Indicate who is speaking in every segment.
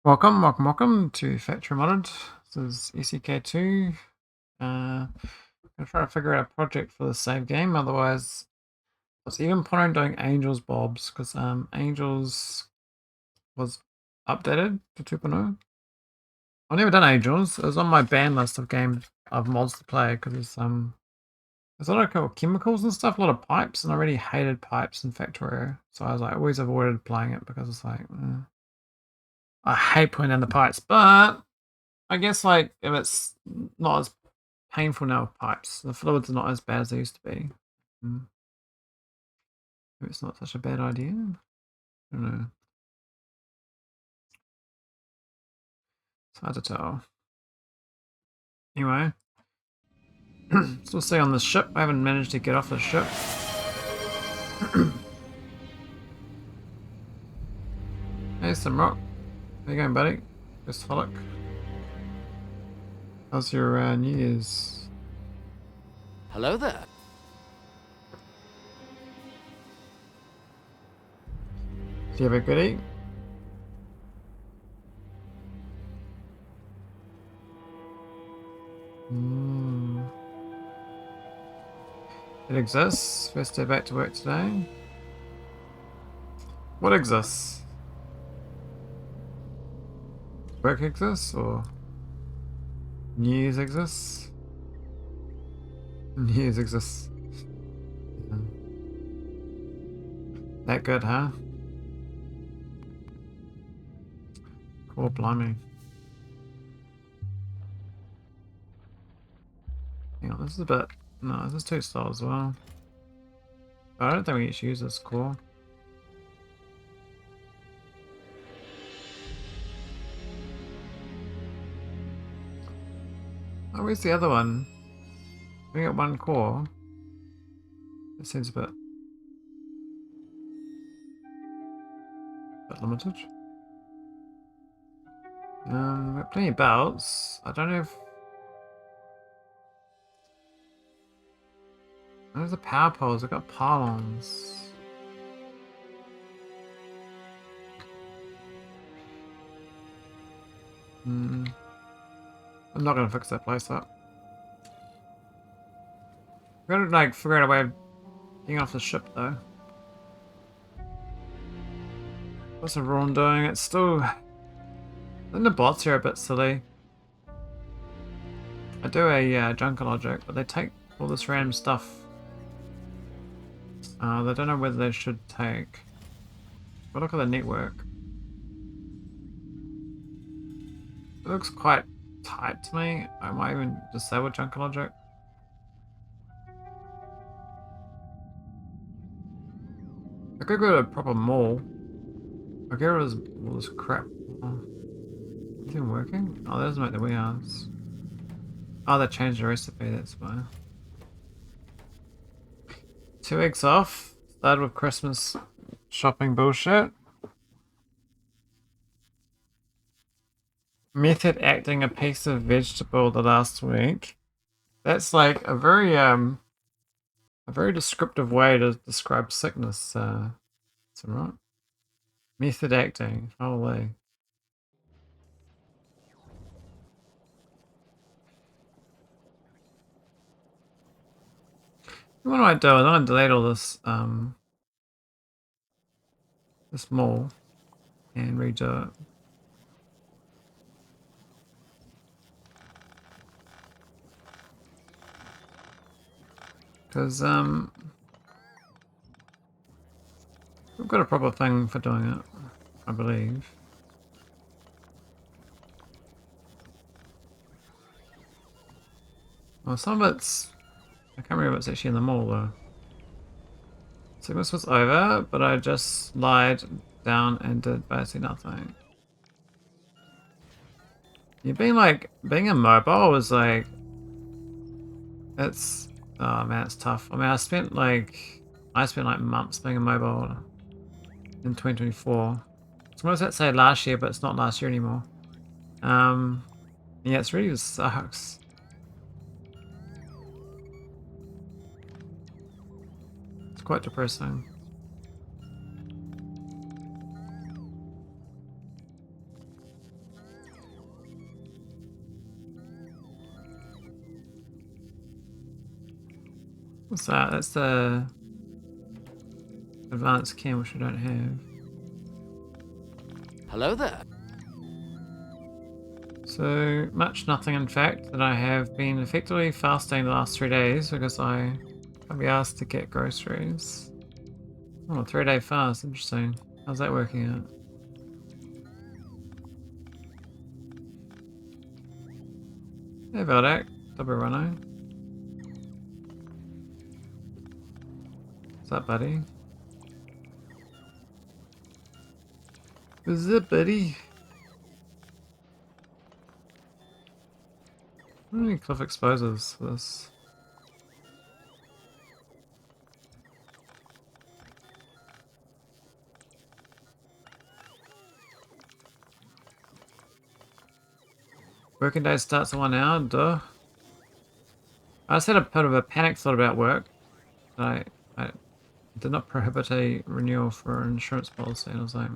Speaker 1: Welcome to Factorio Modded. This is ECK2. I'm gonna try to figure out a project for the save game. Otherwise, I was even pondering doing Angels Bobs because Angels was updated to 2.0. I've never done Angels. It was on my ban list of games of mods to play because there's a lot of chemicals and stuff, a lot of pipes, and I already hated pipes in Factorio, so I was like always avoided playing it because it's like I hate putting in the pipes, but I guess like if it's not as painful now with pipes, the fluids are not as bad as they used to be. Maybe it's not such a bad idea. I don't know. It's hard to tell. Anyway, still stay on this ship. I haven't managed to get off the ship. Hey, some rock. How you going, buddy? Just Maholic. How's your New Year's?
Speaker 2: Hello there.
Speaker 1: Do you have a good eat? It exists. First day back to work today. What exists? Work exists or New Year's exists? New Year's exists. That good, huh? Cool, blimey. Hang on, this is a bit... No, this is too slow as well. I don't think we should use this core. Oh, where's the other one? We got one core. It seems a bit limited. We got plenty of belts. I don't know if... Where's the power poles? I've got pylons. I'm not gonna fix that place up. We gotta like figure out a way of getting off the ship though. What's Arawn doing? It's still... I think the bots here are a bit silly. I do a junker logic, but they take all this random stuff. They don't know whether they should take. But look at the network. It looks quite tight to me. I might even disable junker logic. I could go to a proper mall. I get rid of all this crap. Is it even working? Oh, that doesn't make the warehouse. Oh, they changed the recipe, that's why. 2 weeks off. Started with Christmas shopping bullshit. Method acting a piece of vegetable the last week. That's like a very descriptive way to describe sickness. That's right. Method acting. Holy. What do I do? I want to delete all this this mall and redo it. Because we've got a proper thing for doing it, I believe. Well, some of it's... I can't remember if it's actually in the mall though. So this was over, but I just lied down and did basically nothing. You've been like... Being immobile was like... It's... Oh man, it's tough. I mean, I spent like months being immobile in 2024. So what does that say last year, but it's not last year anymore. Yeah, it's really sucks. It's quite depressing. What's that? That's the advanced cam, which we don't have.
Speaker 2: Hello there.
Speaker 1: So much nothing, in fact, that I have been effectively fasting the last 3 days because I can't be asked to get groceries. Oh, a 3-day fast, interesting. How's that working out? Hey Veldak, double runner. What's up, buddy? What's up, buddy? How many cliff exposures for this? Working day starts at 1 hour, duh. I just had a bit of a panic thought about work. I did not prohibit a renewal for an insurance policy, and I was like,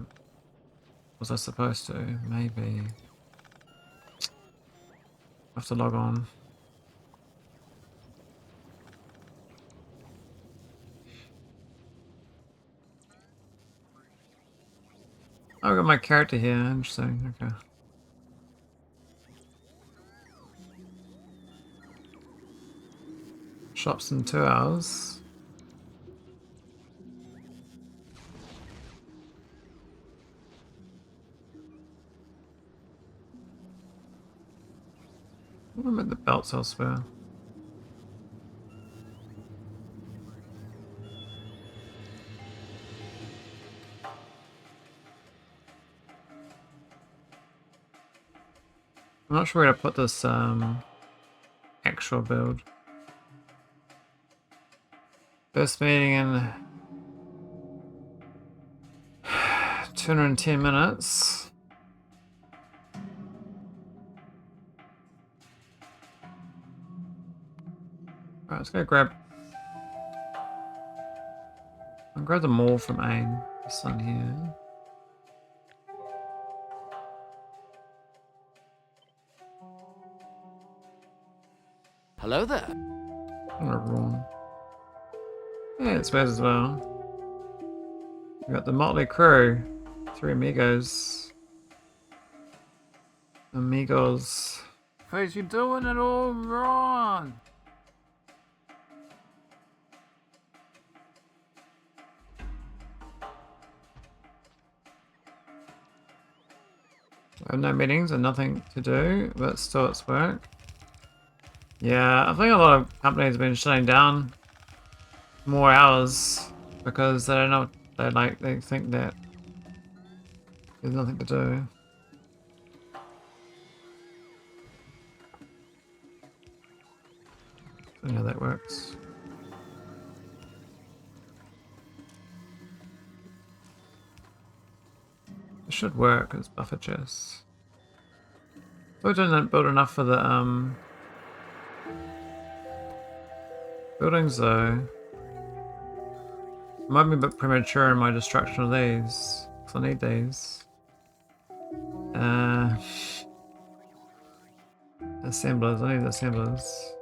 Speaker 1: was I supposed to? Maybe. I have to log on. Oh, I got my character here. Interesting. Okay. Shops in 2 hours. I'm at the belts elsewhere. I'm not sure where to put this actual build. First meeting in 210 minutes. Right, let's go grab. I'll grab the mall from AIM. This one here.
Speaker 2: Hello there.
Speaker 1: I'm gonna run. Yeah, it's space as well. We got the motley crew. 3 amigos. Amigos. Face, you doing it all wrong. I have no meetings and nothing to do, but still it's work. Yeah, I think a lot of companies have been shutting down more hours because they don't know, they think that there's nothing to do. I don't know how that works. It should work as buffer chests. We didn't build enough for the buildings though. Might be a bit premature in my destruction of these, because I need these. Assemblers, I need assemblers.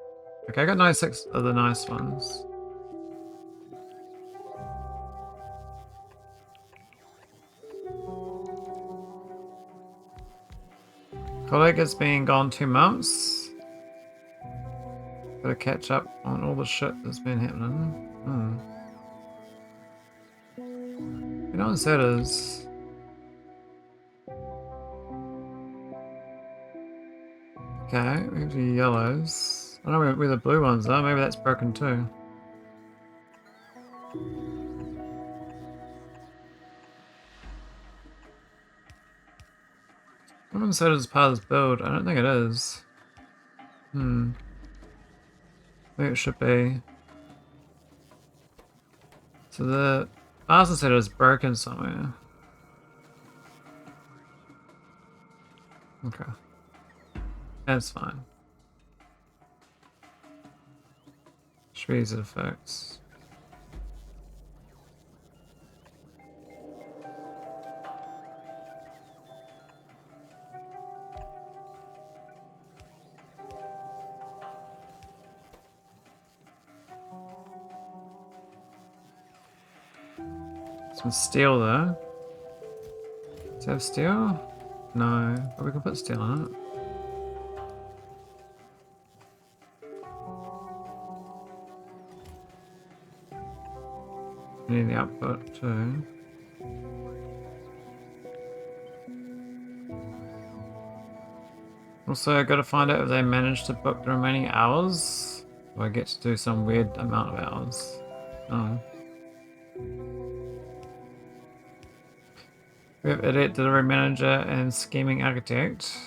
Speaker 1: Okay, I got 96 of the nice ones. Colleague has been gone 2 months. Gotta catch up on all the shit that's been happening. You know what that is? Okay, we have the yellows. I don't know where the blue ones are. Maybe that's broken too. I don't say it's part of this build. I don't think it is. I think it should be. So the master set is broken somewhere. Okay. That's fine. Should be easy to fix. Some steel though. Does it have steel? No, but we can put steel on it. We need the output too. Also, got to find out if they managed to book the remaining hours. Or I get to do some weird amount of hours. Oh. We have Idiot Delivery Manager and Scheming Architect.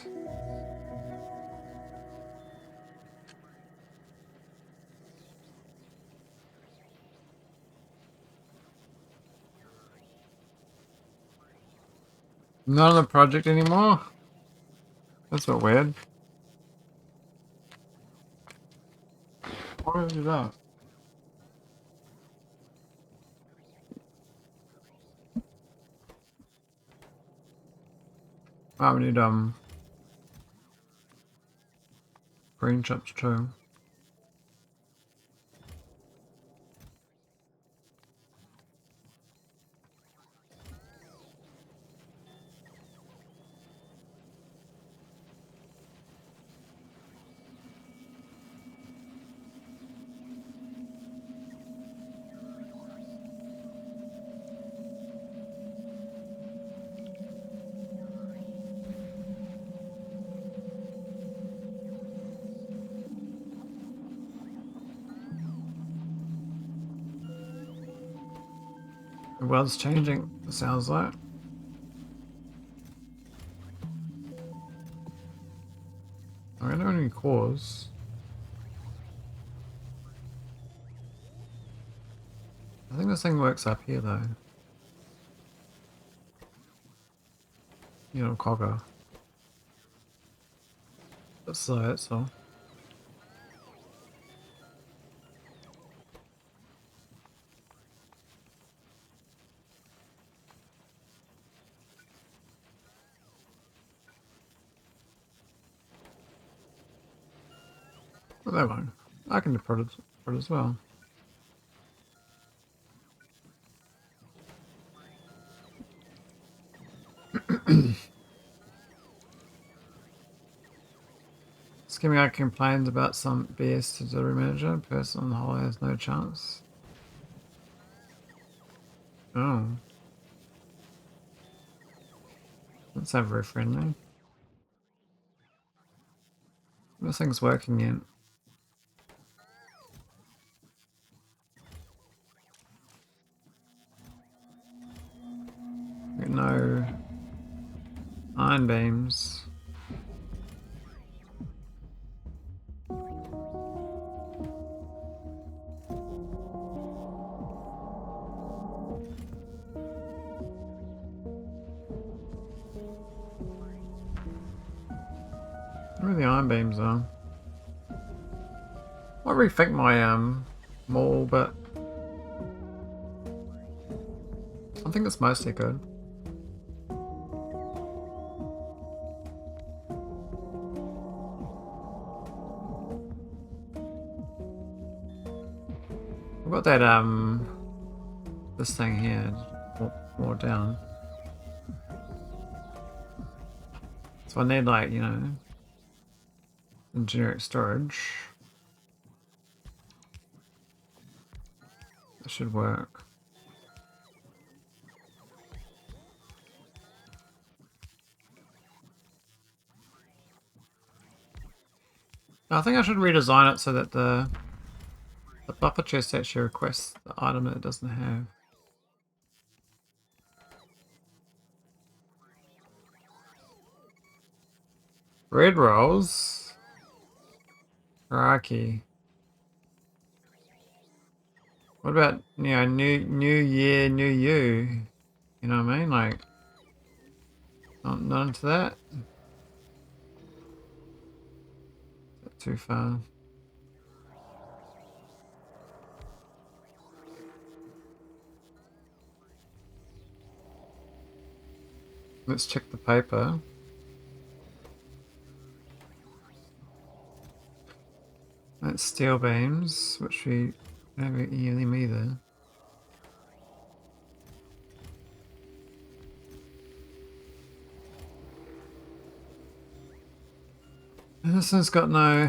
Speaker 1: Not on the project anymore? That's a bit weird. Why is that? Oh, we need green chips too. The world's changing, it sounds like. I don't have any cores. I think this thing works up here though. You know, cogger. That's slow, that's all. Well, that one. I can do prod as well. Scheming complains about some BS to delivery manager. Person on the whole has no chance. Oh. That's not very friendly. This thing's working yet. Got no iron beams. Where the iron beams are. I'll rethink my mall, but I think it's mostly good. I've got that this thing here more down. So I need, like, you know, some generic storage. That should work. I think I should redesign it so that the buffer chest actually requests the item that it doesn't have. Red rolls. Crikey. What about, you know, new year, new you? You know what I mean? Like, not into that. Too far. Let's check the paper. That's steel beams, which we don't have any of them either. This has got no...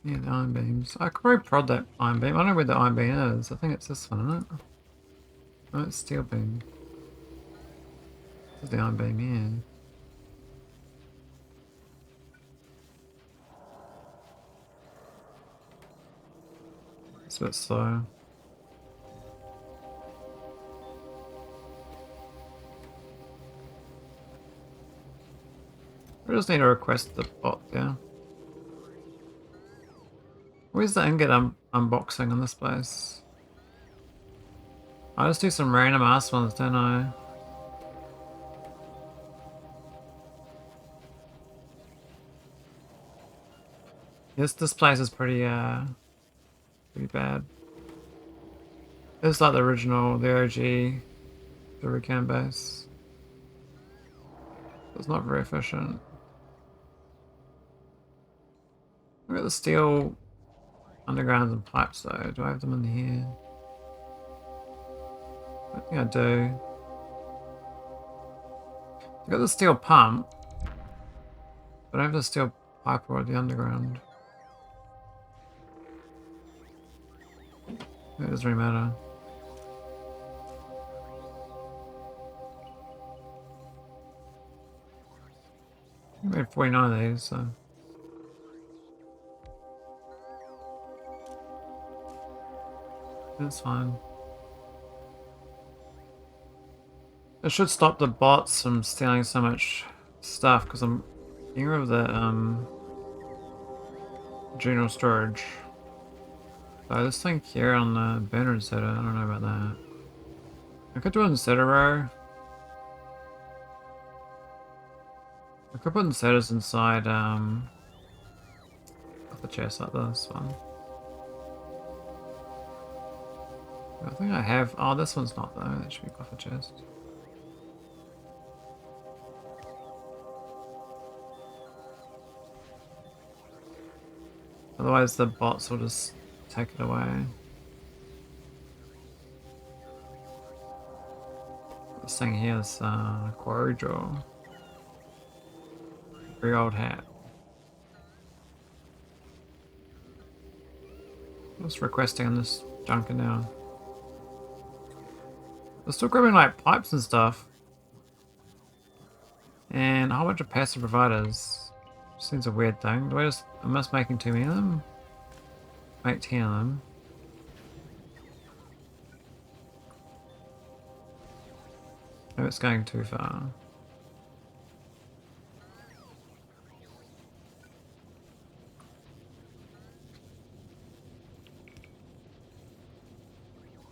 Speaker 1: Yeah, the iron beams. I could probably prod that iron beam. I don't know where the iron beam is. I think it's this one, isn't it? Oh, it's steel beam. This is the iron beam, yeah. It's a bit slow. We just need to request the bot there. Where's the ingot unboxing in this place? I just do some random ass ones, don't I? Yes, this place is pretty bad. It's like the original, the OG, the recam base. It's not very efficient. Look at the steel undergrounds and pipes though. Do I have them in here? I think I do. I got the steel pump, but I have the steel pipe or the underground. It doesn't really matter. I made 49 of these, so. That's fine. It should stop the bots from stealing so much stuff because I'm getting rid of the general storage. So this thing here on the burner inserter, I don't know about that. I could do an inserter row. I could put inserters inside of the chest like this one. I think I have. Oh, this one's not though. That should be off the chest. Otherwise, the bots will just take it away. This thing here is quarry draw. Very old hat. Just requesting on this junker now. They're still grabbing like pipes and stuff. And a whole bunch of passive providers. Seems a weird thing. Am I just making too many of them? Make 10 of them. Maybe it's going too far.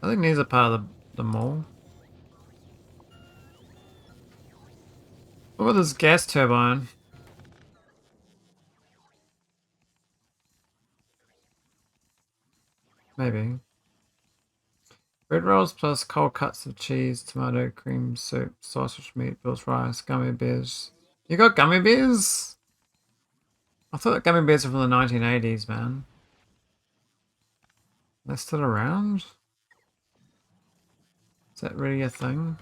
Speaker 1: I think these are part of the mall. What about this gas turbine? Maybe. Bread rolls plus cold cuts of cheese, tomato, cream soup, sausage meat, bills rice, gummy bears. You got gummy bears? I thought that gummy bears were from the 1980s, man. They're still around? Is that really a thing?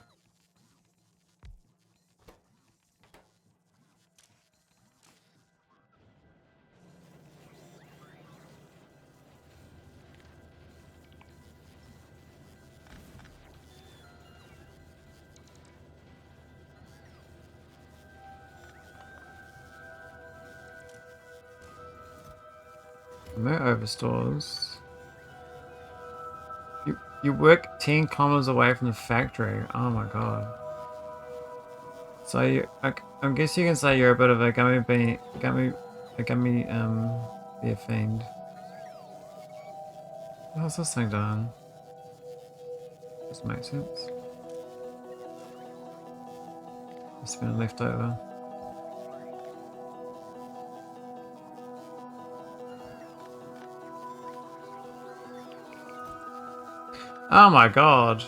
Speaker 1: No overstores. You work 10 kilometers away from the factory. Oh my god. So I guess you can say you're a bit of a gummy bear fiend. How's this thing done? This makes sense. It's been left over. Oh my god.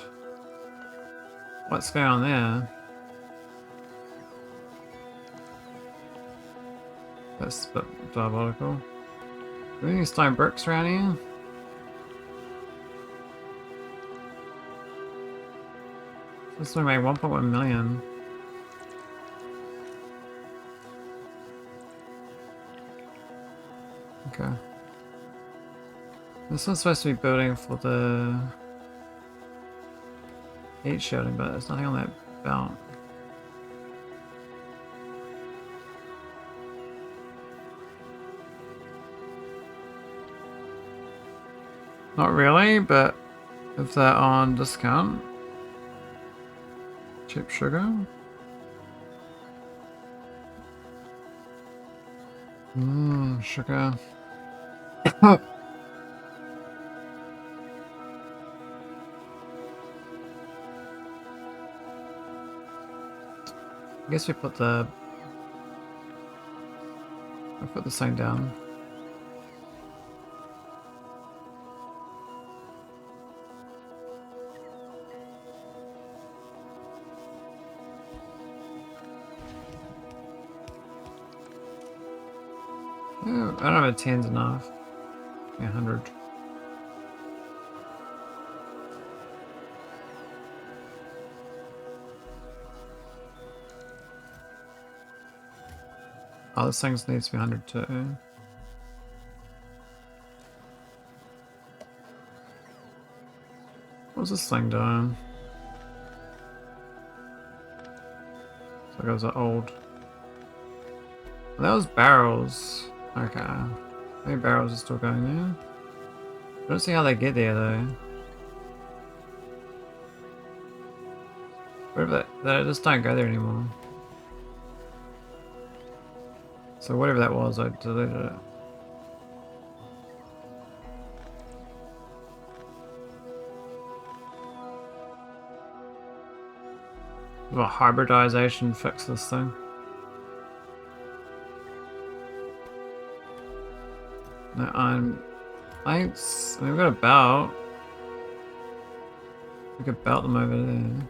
Speaker 1: What's going on there? That's a bit diabolical. Are there any stone bricks around here? This one made 1.1 million. Okay. This one's supposed to be building for the heat shielding, but there's nothing on that belt. Not really, but if they're on discount. Cheap sugar. Sugar. I guess we put the sign down. Yeah, I don't know if 10's enough. Yeah, 100. Oh, this thing needs to be 100 too. What's this thing doing? It's like it was old. That was barrels. Okay. Maybe barrels are still going there. I don't see how they get there though. Whatever they just don't go there anymore. So whatever that was, I deleted it. Will hybridization fix this thing? No, thanks. We've got a belt. We could belt them over there.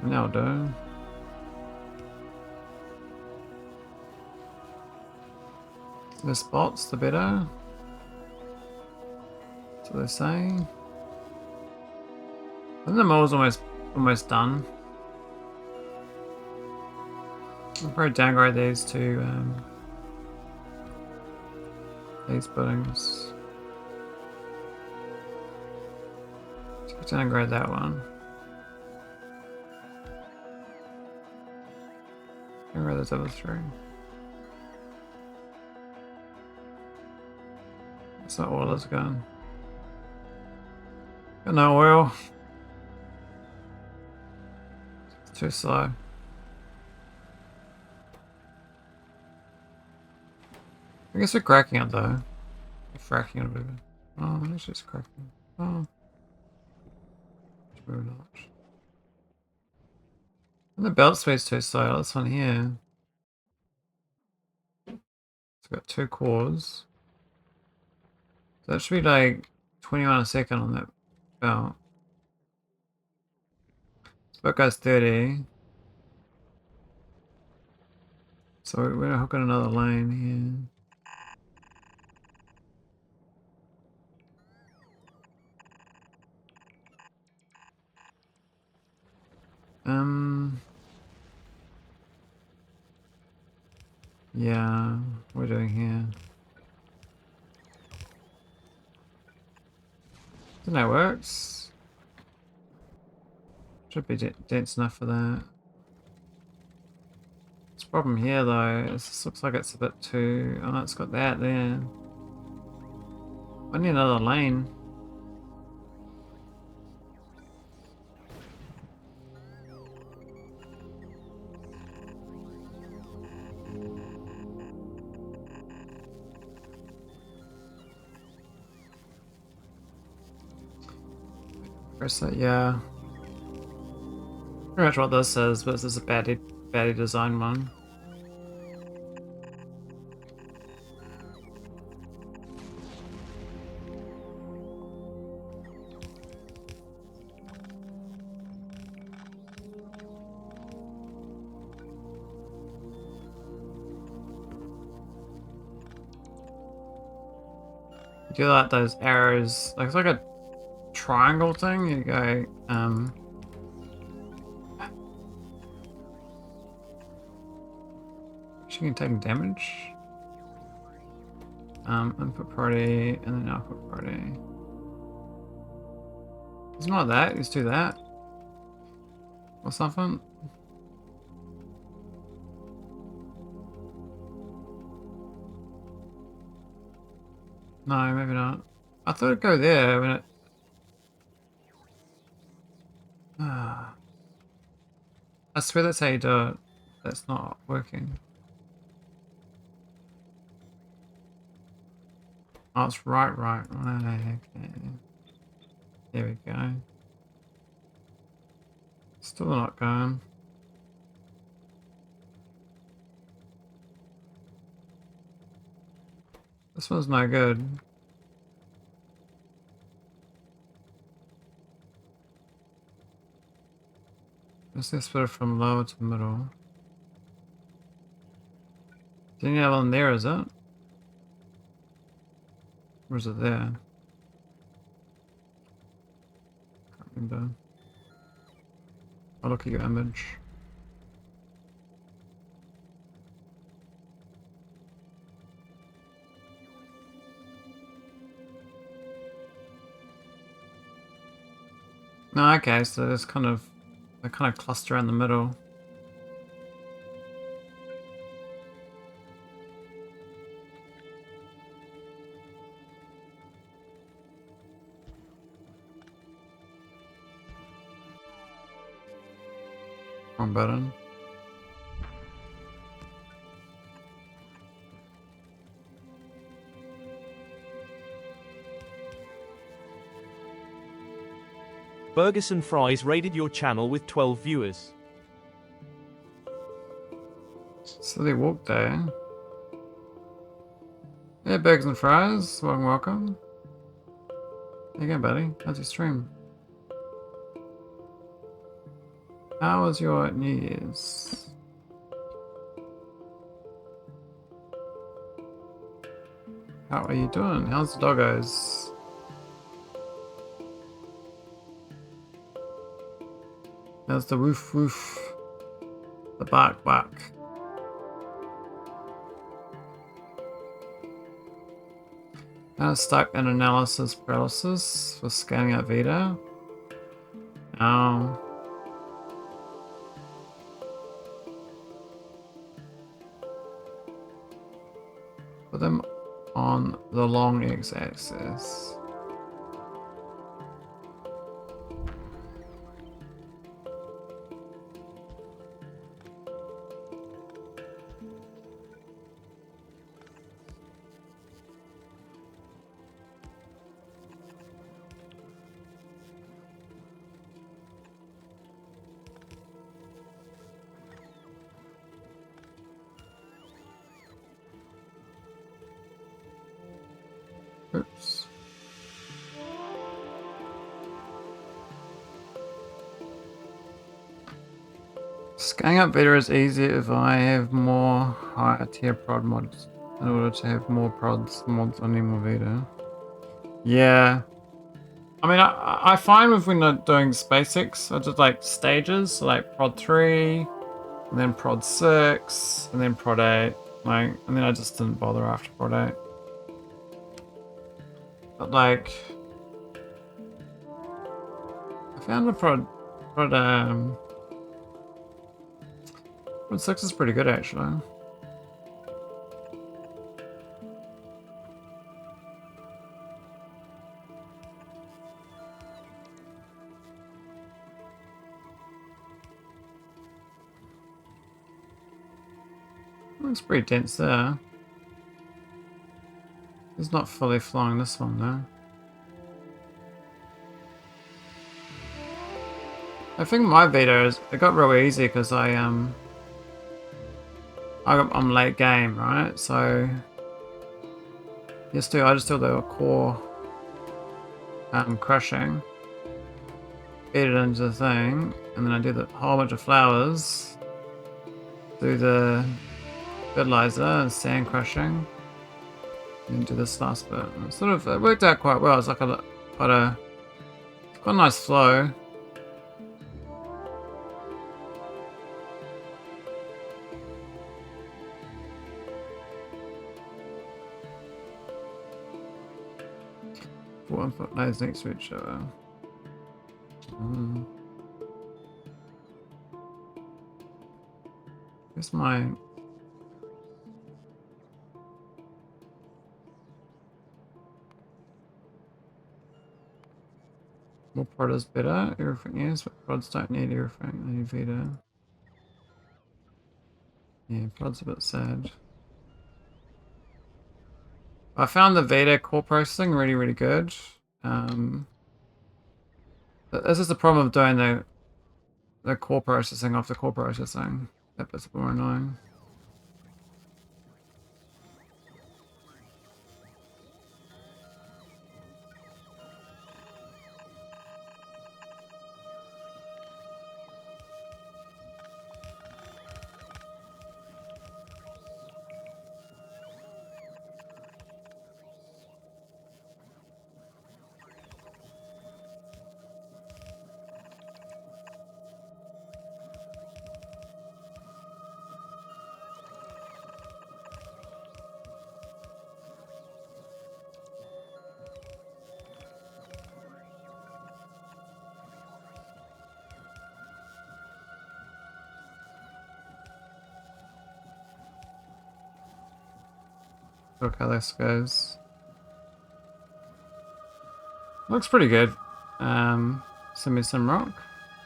Speaker 1: Now do. The spots, the better. That's what they're saying. I think the mole's almost done. I'll probably downgrade these to these buildings. So downgrade that one. Downgrade those other three. That's not oil is gone. Got no oil. It's too slow. I guess we're cracking it though. We're fracking it a bit. Oh, it's just cracking. Oh. It's very not. And the belt speed's too slow. This one here. It's got 2 cores. So that should be like 21 a second on that belt. This belt goes 30. So we're gonna hook on another lane here. Yeah, we're doing here. I think that works. Should be dense enough for that. This problem here though, is this looks like it's a bit too... Oh, it's got that there. I need another lane. Press that, yeah. Pretty much what this is, but this is a baddie design one. do like those arrows, like it's like a triangle thing. You go, she can take damage. Input priority and then output priority. It's not that, let's do that. Or something. No, maybe not. I thought it'd go there when it... I swear that's how you do it. That's not working. Oh, it's right. Okay. There we go. Still not going. This one's no good. Let's put it from lower to middle. Didn't you have one there, is it? Or is it there? Can't remember. I'll look at your image. No, okay, so there's kind of they kind of cluster in the middle. Wrong button.
Speaker 3: Burgers and Fries raided your channel with 12 viewers.
Speaker 1: Silly walk day. Yeah, burgers and fries. Welcome. There you go, buddy. How's your stream? How was your New Year's? How are you doing? How's the doggos? How's the woof woof? The bark bark. Kind of stuck in analysis paralysis for scanning out Vita. Put them on the long x-axis. Oops. Scanning up Vita is easier if I have more higher tier prod mods. In order to have more mods, I need more Vita. Yeah. I mean, I find with when I'm doing SpaceX, I just like stages, so like prod 3, and then prod 6, and then prod 8. Like, and then I just didn't bother after prod 8. But like, I found a prod 6 is pretty good actually. Looks pretty dense there. It's not fully flying this one though. I think my Vita it got real easy because I'm late game, right? So I just do the core crushing, feed it into the thing, and then I do the whole bunch of flowers, do the fertilizer and sand crushing, And do this last bit. It worked out quite well. It's like quite a nice flow. One foot nose next to each other. Where's my... More prod is better. Everything is, but prods don't need everything. They need Vita. Yeah, prod's a bit sad. I found the Vita core processing really, really good. This is the problem of doing the core processing off the core processing. That bit's more annoying. Look how this goes. Looks pretty good. Send me some rock.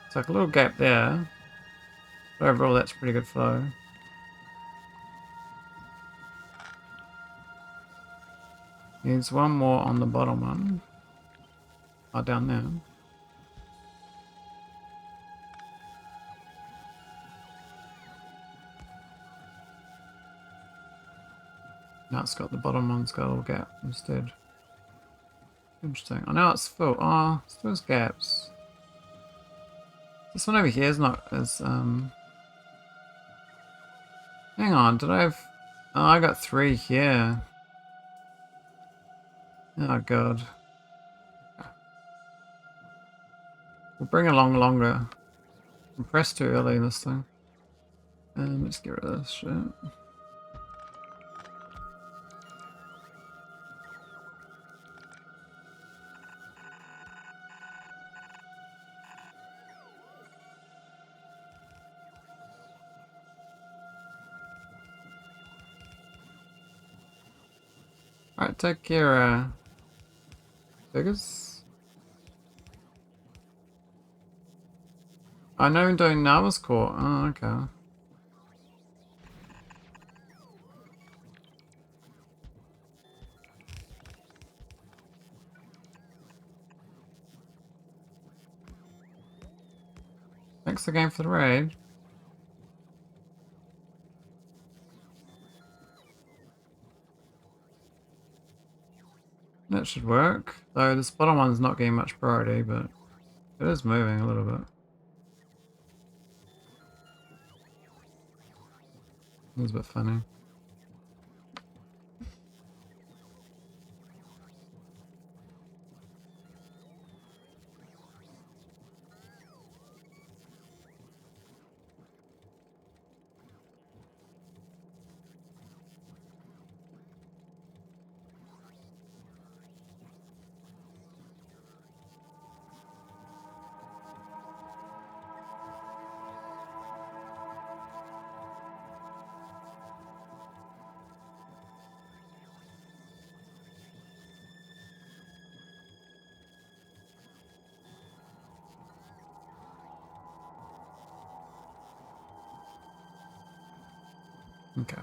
Speaker 1: It's like a little gap there. But overall, that's pretty good flow. Needs one more on the bottom one. Oh, down there. Now it's got the bottom one's got a little gap instead. Interesting. Oh, now it's full. Oh, still has gaps. This one over here is not as, Hang on, did I have... Oh, I got 3 here. Oh, God. We'll bring along longer. I'm pressed too early in this thing. Let's get rid of this shit. Alright, take care, figures. I know I'm doing Nava's core. Oh, okay. Thanks again for the raid. That should work. Though this bottom one's not getting much priority, but it is moving a little bit. It's a bit funny. Okay.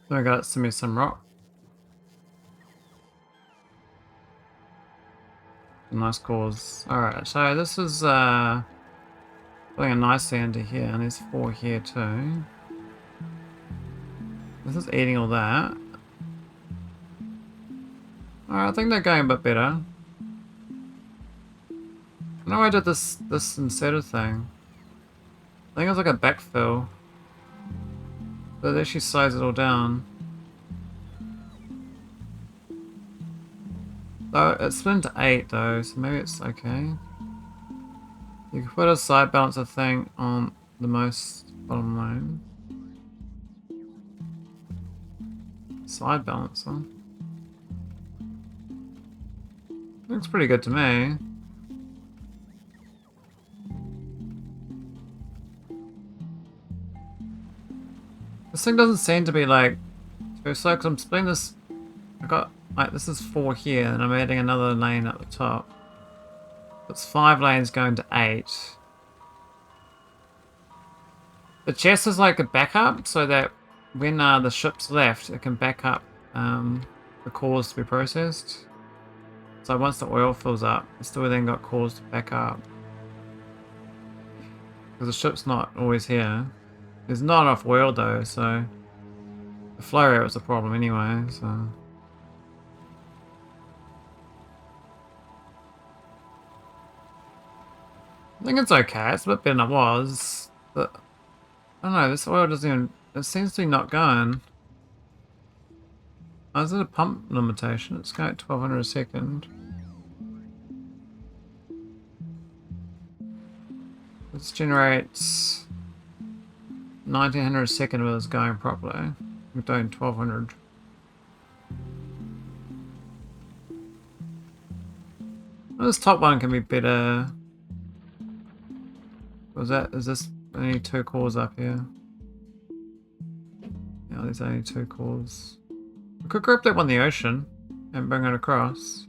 Speaker 1: So I got send me some rock. Nice cause. Alright, so this is putting a nice into here, and there's 4 here too. This is eating all that. Alright, I think they're going a bit better. I know I did this instead of thing. I think it was like a backfill. But it actually slows it all down. Though it's split into 8 though, so maybe it's okay. You can put a side balancer thing on the most bottom line. Side balancer. Looks pretty good to me. This thing doesn't seem to be like too slow because I'm splitting this. I got like this is 4 here, and I'm adding another lane at the top. It's 5 lanes going to 8. The chest is like a backup, so that when the ship's left, it can back up the cores to be processed. So once the oil fills up, it's still then got cores to back up. Because the ship's not always here. There's not enough oil though, so the flow rate was a problem anyway, so. I think it's okay, it's a bit better than it was, but I don't know, this oil doesn't even, it seems to be not going. Oh, is it a pump limitation? It's going at 1200 a second. This generates 1900 a second when it's going properly. We're doing 1200. Well, this top one can be better. Is this only 2 cores up here? Yeah, there's only 2 cores. We could grab that one in the ocean and bring it across.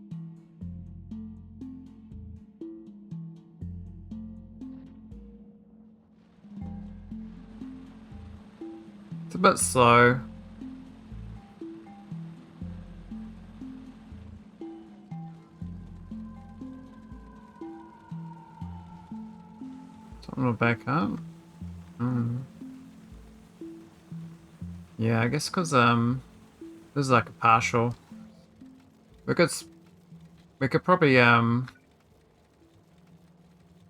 Speaker 1: It's a bit slow. Something will back up. Yeah, I guess because this is like a partial. We could probably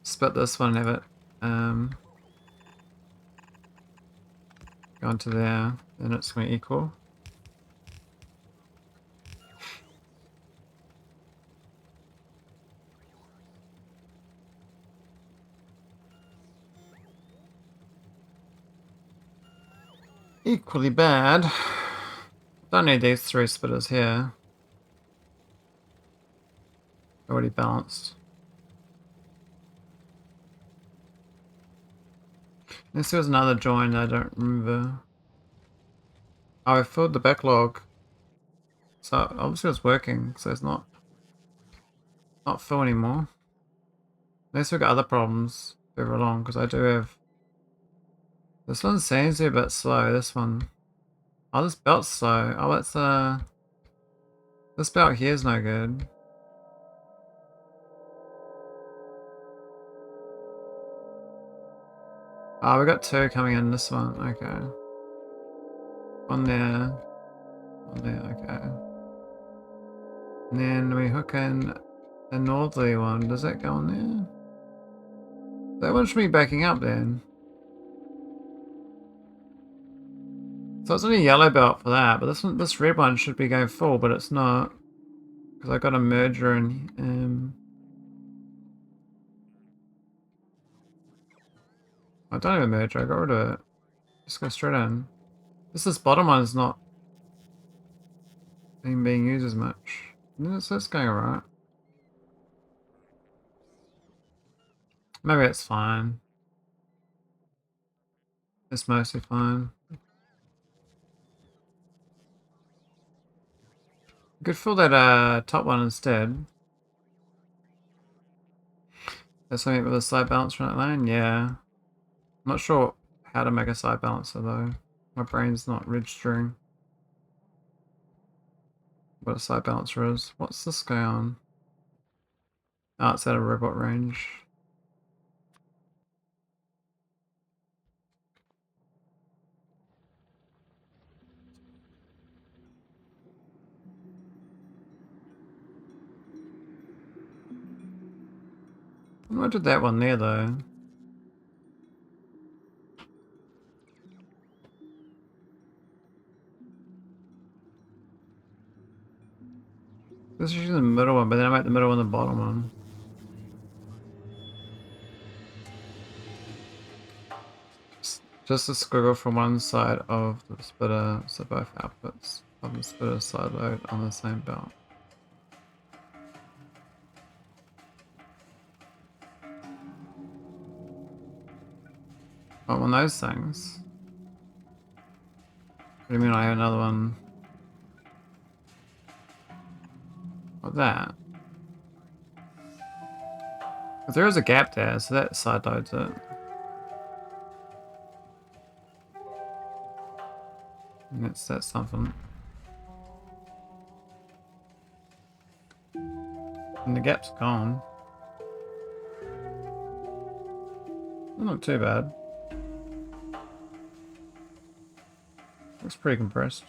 Speaker 1: split this one and have it go into there, and it's going to equal. Equally bad. Don't need these 3 splitters here. Already balanced. Unless there was another join I don't remember. Oh, I filled the backlog. So obviously it's working, so it's not full anymore. Unless we've got other problems further along, because I do have. This one seems to be a bit slow, this one. Oh, this belt's slow. Oh, it's this belt here is no good. Oh, we got 2 coming in this one. Okay. One there. One there, okay. And then we hook in the northerly one. Does that go on there? That one should be backing up then. So it's only yellow belt for that, but this red one should be going full, but it's not. Because I got a merger and I don't have a merger, I got rid of it. Just go straight in. This bottom one is not being used as much. That's going alright. Maybe it's fine. It's mostly fine. You could fill that top one instead. There's something with a side balancer in that lane? Yeah. I'm not sure how to make a side balancer though. My brain's not registering what a side balancer is. What's this guy on? Oh, it's at a robot range. I did that one there though. This is usually the middle one, but then I make the middle one the bottom one. Just a squiggle from one side of the splitter, so both outputs of the splitter side load on the same belt. Oh, one of those things. What do you mean I have another one? Like that? Because there is a gap there, so that side loads it. And that's something. And the gap's gone. Not too bad. Looks pretty compressed.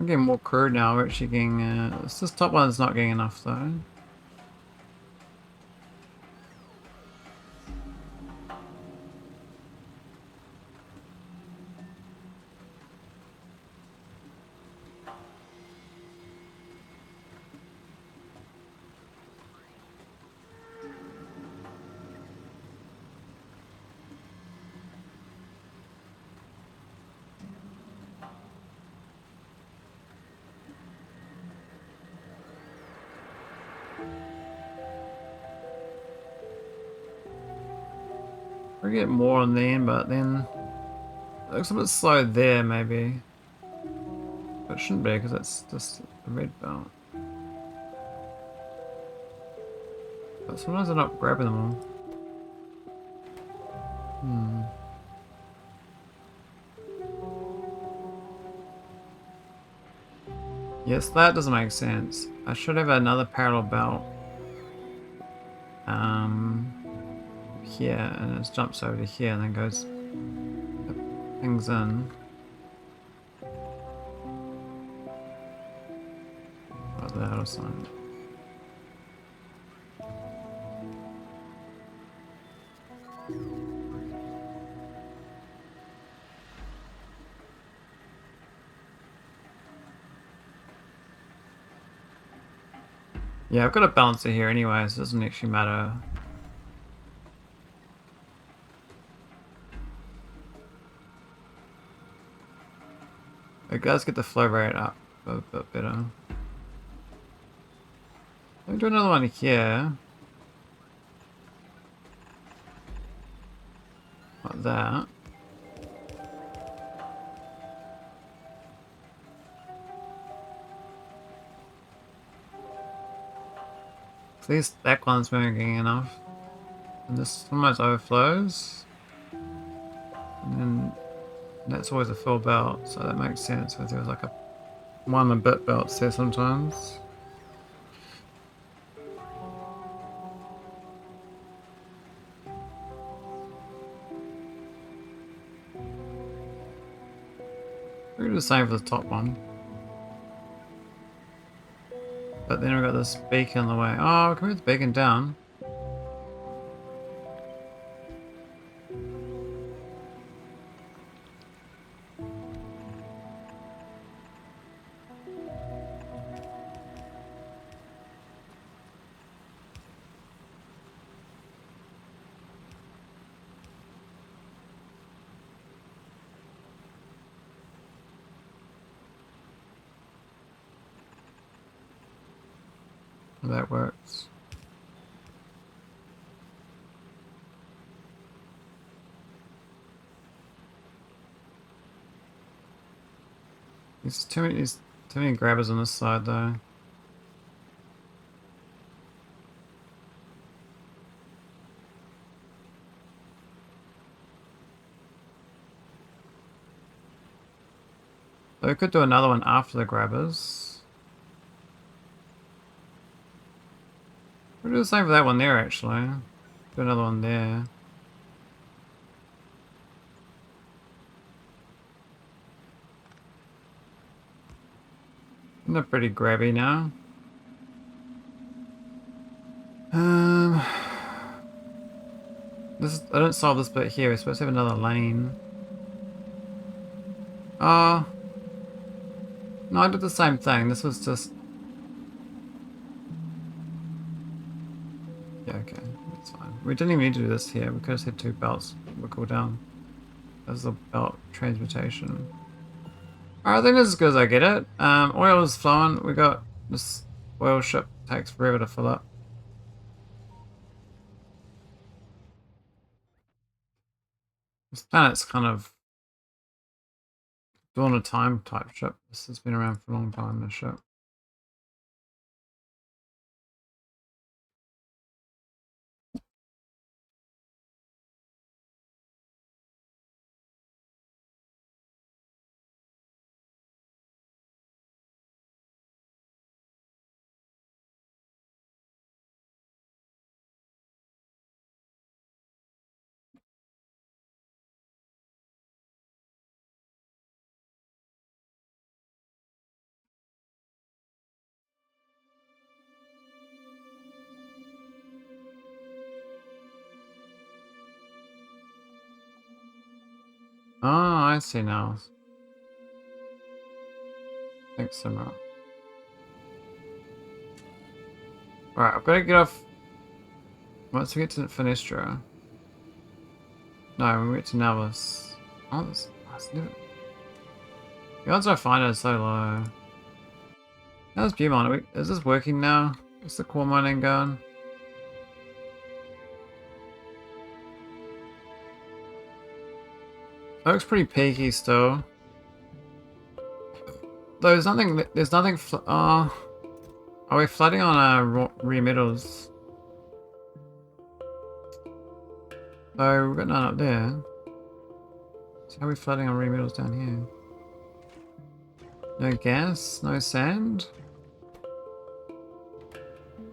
Speaker 1: I'm getting more crude now. We're actually getting. This top one's not getting enough though. We get more on the end, but then it looks a bit slow there, maybe. But it shouldn't be because that's just the red belt. But sometimes I'm not grabbing them all. Yes, that doesn't make sense. I should have another parallel belt. Here, and it jumps over to here and then goes things in. Like that or something. Yeah, I've got a balancer here anyway, so it doesn't actually matter. It does get the flow rate up a bit better. Let me do another one here. Like that. At least that one's moving enough. And this almost overflows. And then that's always a full belt, so that makes sense because there was like a 1 bit belts there sometimes. We're do the same for the top one. But then we've got this beacon in the way. Oh, can we move the beacon down? That works. There's too many grabbers on this side though. So we could do another one after the grabbers. We'll do the same for that one there actually. Do another one there. Isn't that pretty grabby now? They don't solve this bit here. We're supposed to have another lane. Oh. No, I did the same thing. This was just... Yeah, okay. That's fine. We didn't even need to do this here. We could have said 2 belts would cool down. That's the belt transmutation. Alright, I think this is as good as I get it. Oil is flowing. We got this oil ship. Takes forever to fill up. This planet's kind of Dawn of Time type ship. This has been around for a long time, this ship. Oh, I see now. Thanks so much. Alright, I've got to get off. Once we get to Finestra. No, when we get to Navas. Oh, this is new. The odds I find are so low. How's Beaumont? Is this working now? Is the core mining going? Looks pretty peaky still. Though there's nothing. Are we flooding on rare metals? So we've got none up there. So how are we flooding on rare metals down here? No gas, no sand.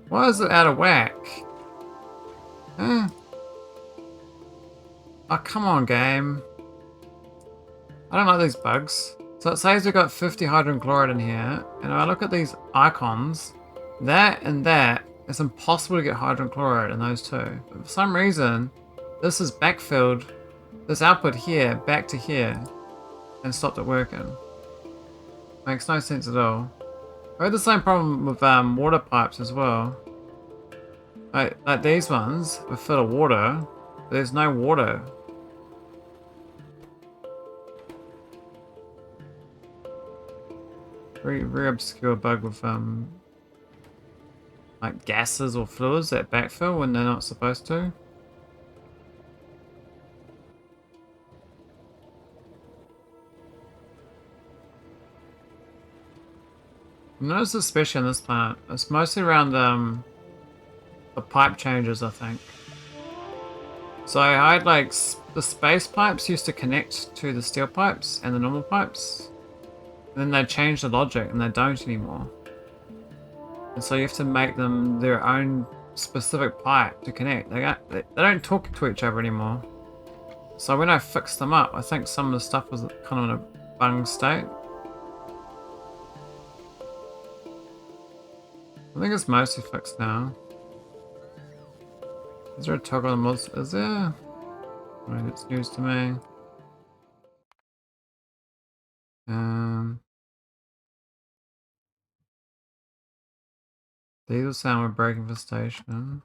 Speaker 1: Why is it out of whack? Huh? Oh, come on, game. I don't like these bugs. So it says we've got 50 hydrogen chloride in here, and if I look at these icons, that and that, it's impossible to get hydrogen chloride in those two. But for some reason, this is backfilled, this output here, back to here, and stopped it working. Makes no sense at all. I had the same problem with water pipes as well. Like these ones were full of water, but there's no water. Very, very obscure bug with like gases or fluids that backfill when they're not supposed to. Notice especially on this planet, it's mostly around the pipe changes, I think. So I had like the space pipes used to connect to the steel pipes and the normal pipes. And then they changed the logic and they don't anymore. And so you have to make them their own specific pipe to connect. They don't talk to each other anymore. So when I fixed them up, I think some of the stuff was kind of in a bung state. I think it's mostly fixed now. Is there a toggle on the mods? Is there? Right, it's news to me. Diesel sound we're braking for station.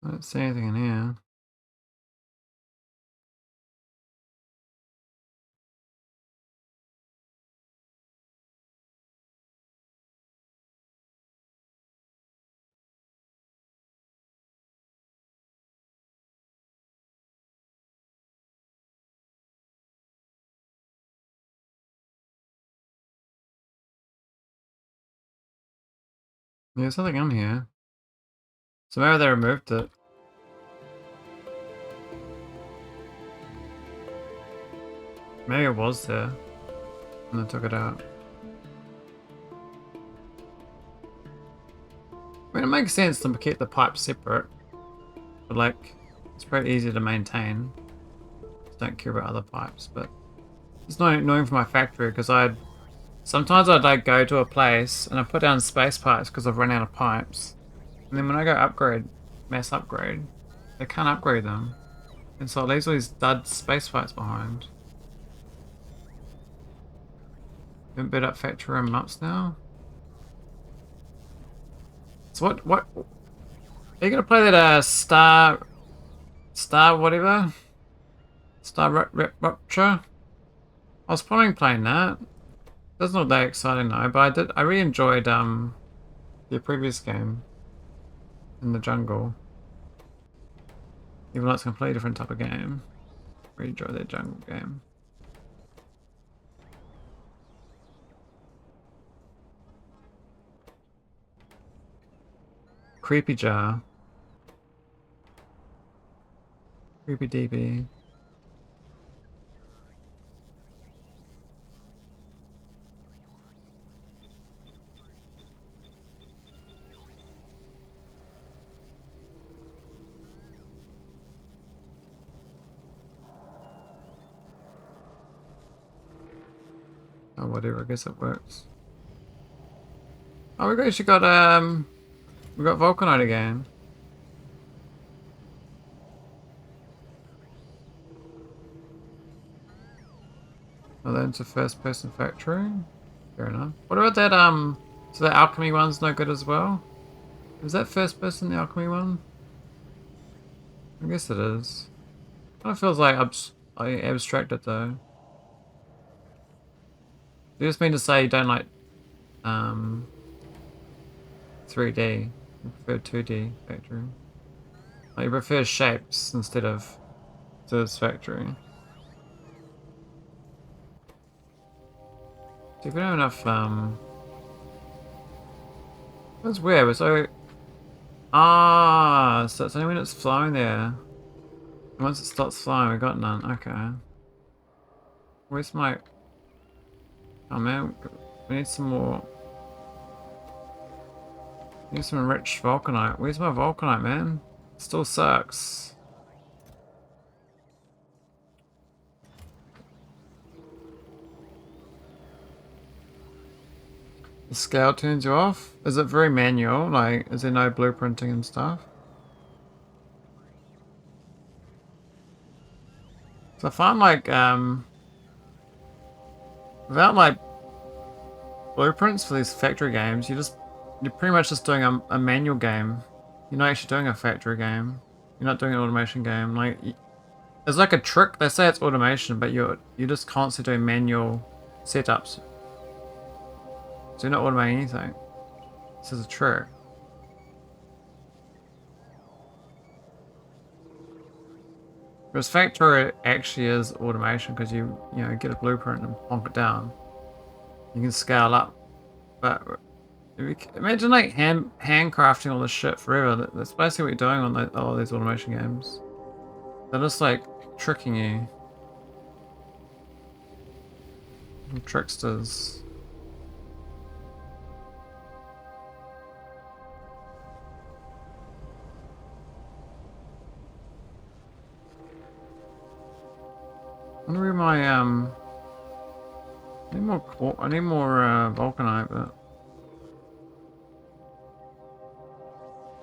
Speaker 1: I don't see anything in here. Yeah, there's something in here. So maybe they removed it. Maybe it was there. And they took it out. I mean, it makes sense to keep the pipes separate, but like, it's pretty easy to maintain. Just don't care about other pipes, but it's not annoying for my factory because sometimes I'd like go to a place and I put down space pipes because I've run out of pipes, and then when I go mass upgrade, they can't upgrade them, and so it leaves all these dud space pipes behind. Haven't bid up factory in months now. So what? Are you gonna play that Star whatever? Star Rupture? I was planning playing that. Doesn't look that exciting though, but I really enjoyed the previous game in the jungle. Even though it's a completely different type of game. Really enjoy that jungle game. Creepy jar. Creepy DB. Oh, whatever, I guess it works. Oh, we actually got we got Vulcanite again. Oh, that's a first person factory. Fair enough. What about that so the alchemy one's no good as well? Is that first person the alchemy one? I guess it is. Kind of feels like abstracted though. Do you just mean to say you don't like 3D? You prefer 2D factory? Like you prefer shapes instead of this factory? So if we don't have enough that's weird, so so it's only when it's flying there. Once it stops flying we got none. Okay. Where's my oh man, we need some more. Need some rich vulcanite. Where's my vulcanite, man? Still sucks. The scale turns you off? Is it very manual? Like, is there no blueprinting and stuff? So I find like, without like blueprints for these factory games, you're pretty much just doing a manual game. You're not actually doing a factory game. You're not doing an automation game. Like, there's like a trick. They say it's automation, but you're just constantly doing manual setups. So you're not automating anything. This is a trick. Whereas Factorio actually is automation because you get a blueprint and plonk it down. You can scale up, but imagine like handcrafting all this shit forever. That's basically what you're doing on all these automation games. They're just like tricking you. Tricksters. I wonder where my I need more vulcanite, but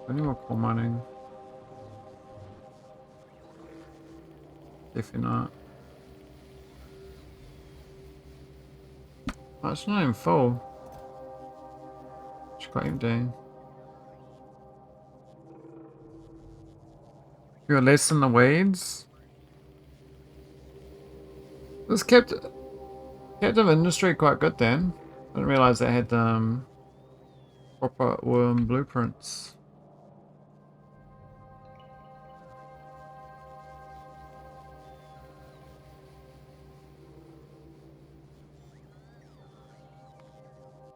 Speaker 1: I need more coal mining. Definitely not. Oh, it's not even full. It's quite empty. You got less in the weeds? This kept the industry quite good then. I didn't realise they had proper blueprints.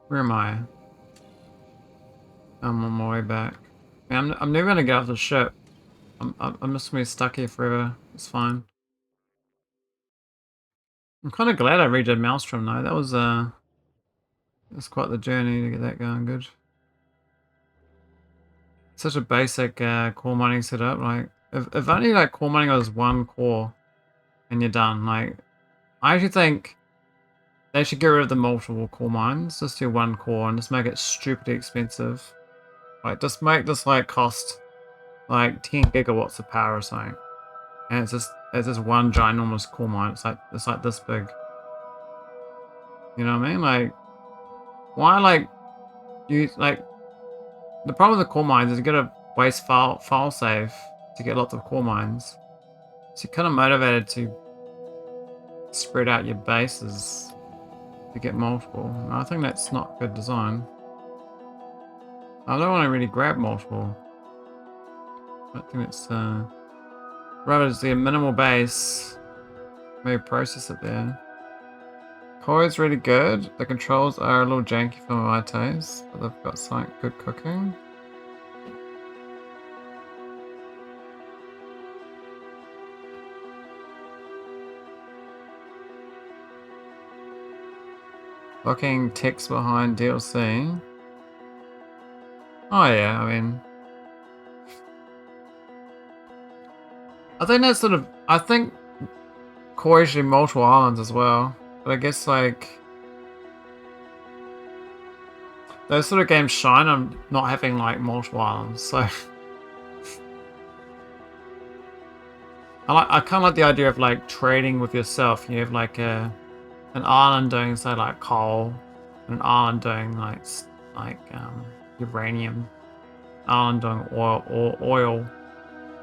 Speaker 1: Where am I? I'm on my way back. Man, I'm never gonna get off the ship. I'm just gonna be stuck here forever. It's fine. I'm kind of glad I redid Maelstrom though. That was quite the journey to get that going good. such a basic core mining setup. Like, if only like core mining was one core and you're done. Like, I actually think they should get rid of the multiple core mines. Just do one core and just make it stupidly expensive. Like, just make this like cost like 10 gigawatts of power or something. And it's just one ginormous core mine. It's like this big. You know what I mean? Like, why like you like the problem with the core mines is you gotta waste file save to get lots of core mines. So you're kind of motivated to spread out your bases to get multiple. And I think that's not good design. I don't want to really grab multiple. I think it's rather just a minimal base. Maybe process it there. Core is really good. The controls are a little janky for my taste, but they've got some good cooking. Looking text behind DLC. Oh yeah, I mean, I think that's sort of. I think core should be multiple islands as well, but I guess like those sort of games shine on not having like multiple islands. So I kind of like the idea of like trading with yourself. You have like an island doing say like coal, and an island doing like uranium, island doing oil,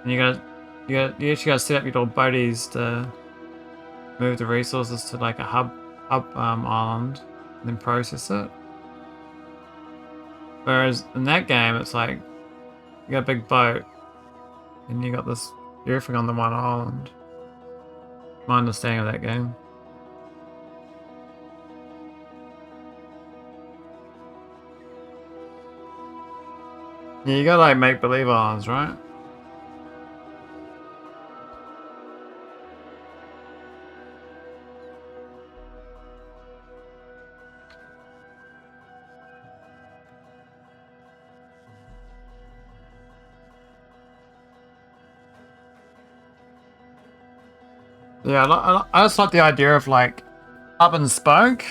Speaker 1: and you actually gotta set up your little boaties to move the resources to like a hub island, and then process it. Whereas in that game, it's like you got a big boat, and you got this everything on the one island. My understanding of that game. Yeah, you gotta like make believe islands, right? Yeah, I just like the idea of like hub and spoke.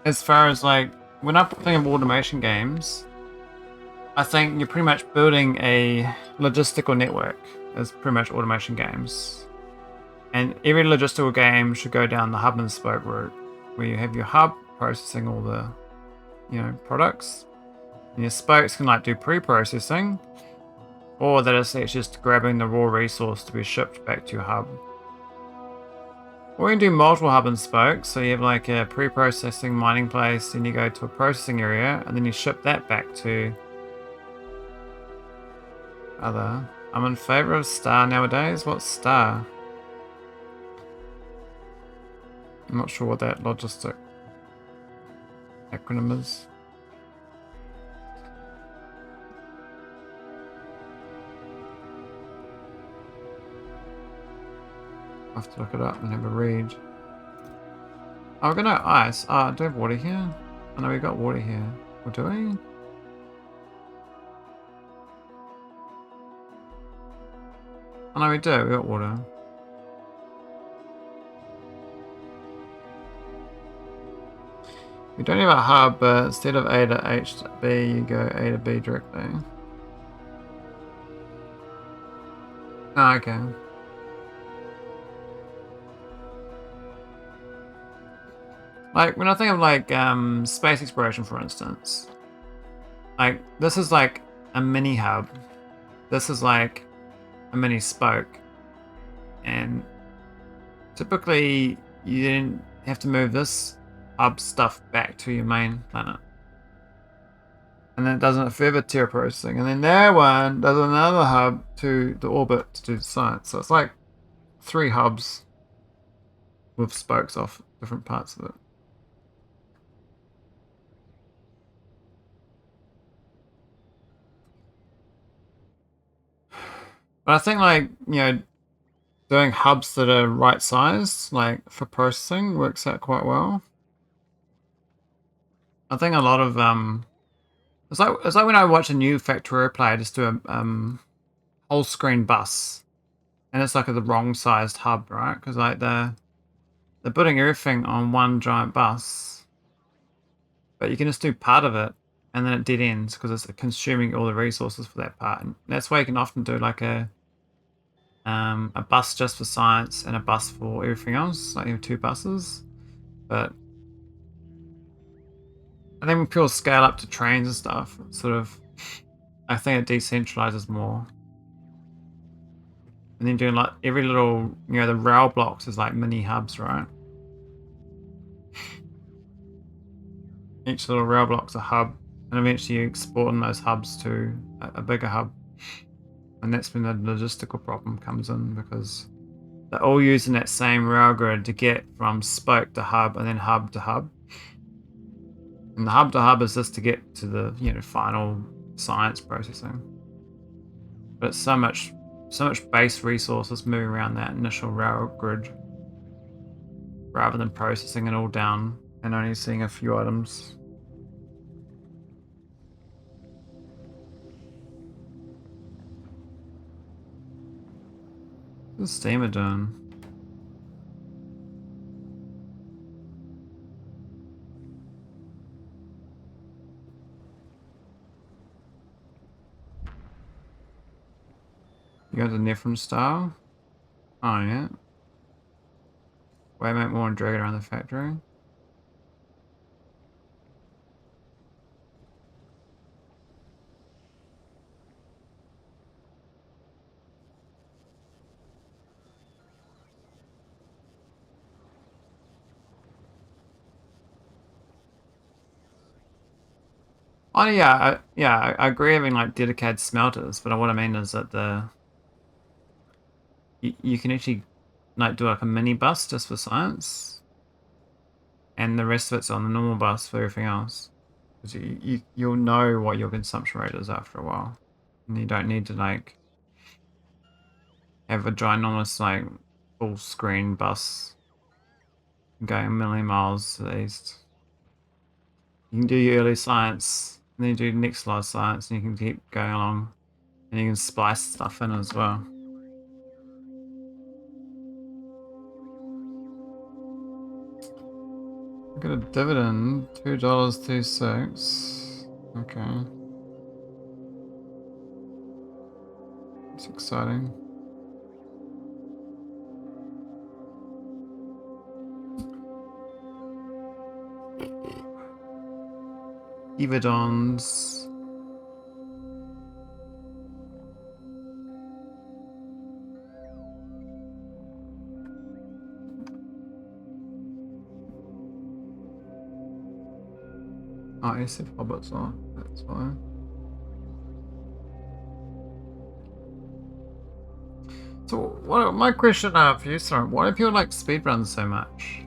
Speaker 1: As far as like when I'm thinking of automation games, I think you're pretty much building a logistical network as pretty much automation games. And every logistical game should go down the hub and spoke route, where you have your hub processing all the, products, and your spokes can like do pre-processing, or that is it's just grabbing the raw resource to be shipped back to your hub. Or you can do multiple hub and spokes, so you have like a pre-processing mining place, then you go to a processing area, and then you ship that back to other. I'm in favor of star nowadays. What's star? I'm not sure what that logistic acronym is. I'll have to look it up and have a read. Oh, we're gonna ice. Do we have water here? Oh no, we got water here. Or do we? Oh no, we do. We got water. We don't have a hub, but instead of A to H to B, you go A to B directly. Oh, okay. Like, when I think of, like, space exploration, for instance, like, this is, like, a mini hub. This is, like, a mini spoke. And typically, you didn't have to move this hub stuff back to your main planet. And then it does a further tier processing. And then that one does another hub to the orbit to do the science. So it's like 3 hubs with spokes off different parts of it. But I think, like, doing hubs that are right sized, like for processing, works out quite well. I think a lot of It's like when I watch a new Factorio player just do a whole screen bus, and it's like the wrong sized hub, right? Because like they're putting everything on one giant bus, but you can just do part of it, and then it dead ends because it's consuming all the resources for that part. And that's why you can often do like a bus just for science and a bus for everything else, like you have 2 buses. But I think when people scale up to trains and stuff, it's sort of, I think it decentralizes more. And then doing like every little, the rail blocks is like mini hubs, right? Each little rail block's a hub, and eventually you export in those hubs to a bigger hub. And that's when the logistical problem comes in, because they're all using that same rail grid to get from spoke to hub and then hub to hub. And the hub to hub is just to get to the final science processing. But it's so much base resources moving around that initial rail grid, rather than processing it all down and only seeing a few items. What's the steamer doing? You got the Nephron style? Oh yeah. Waymate more and drag it around the factory. Oh yeah, I agree having like dedicated smelters, but what I mean is that you can actually like do like a mini bus just for science, and the rest of it's on the normal bus for everything else. Because you'll know what your consumption rate is after a while, and you don't need to like have a ginormous like full screen bus going a million miles to the east. You can do your early science, and then you do next large science, and you can keep going along, and you can splice stuff in as well. I got a dividend, $2.26. Okay. It's exciting. Evidons. Oh, SF hobbits are. That's why. So, what my question for you, sorry, why do people like speedruns so much?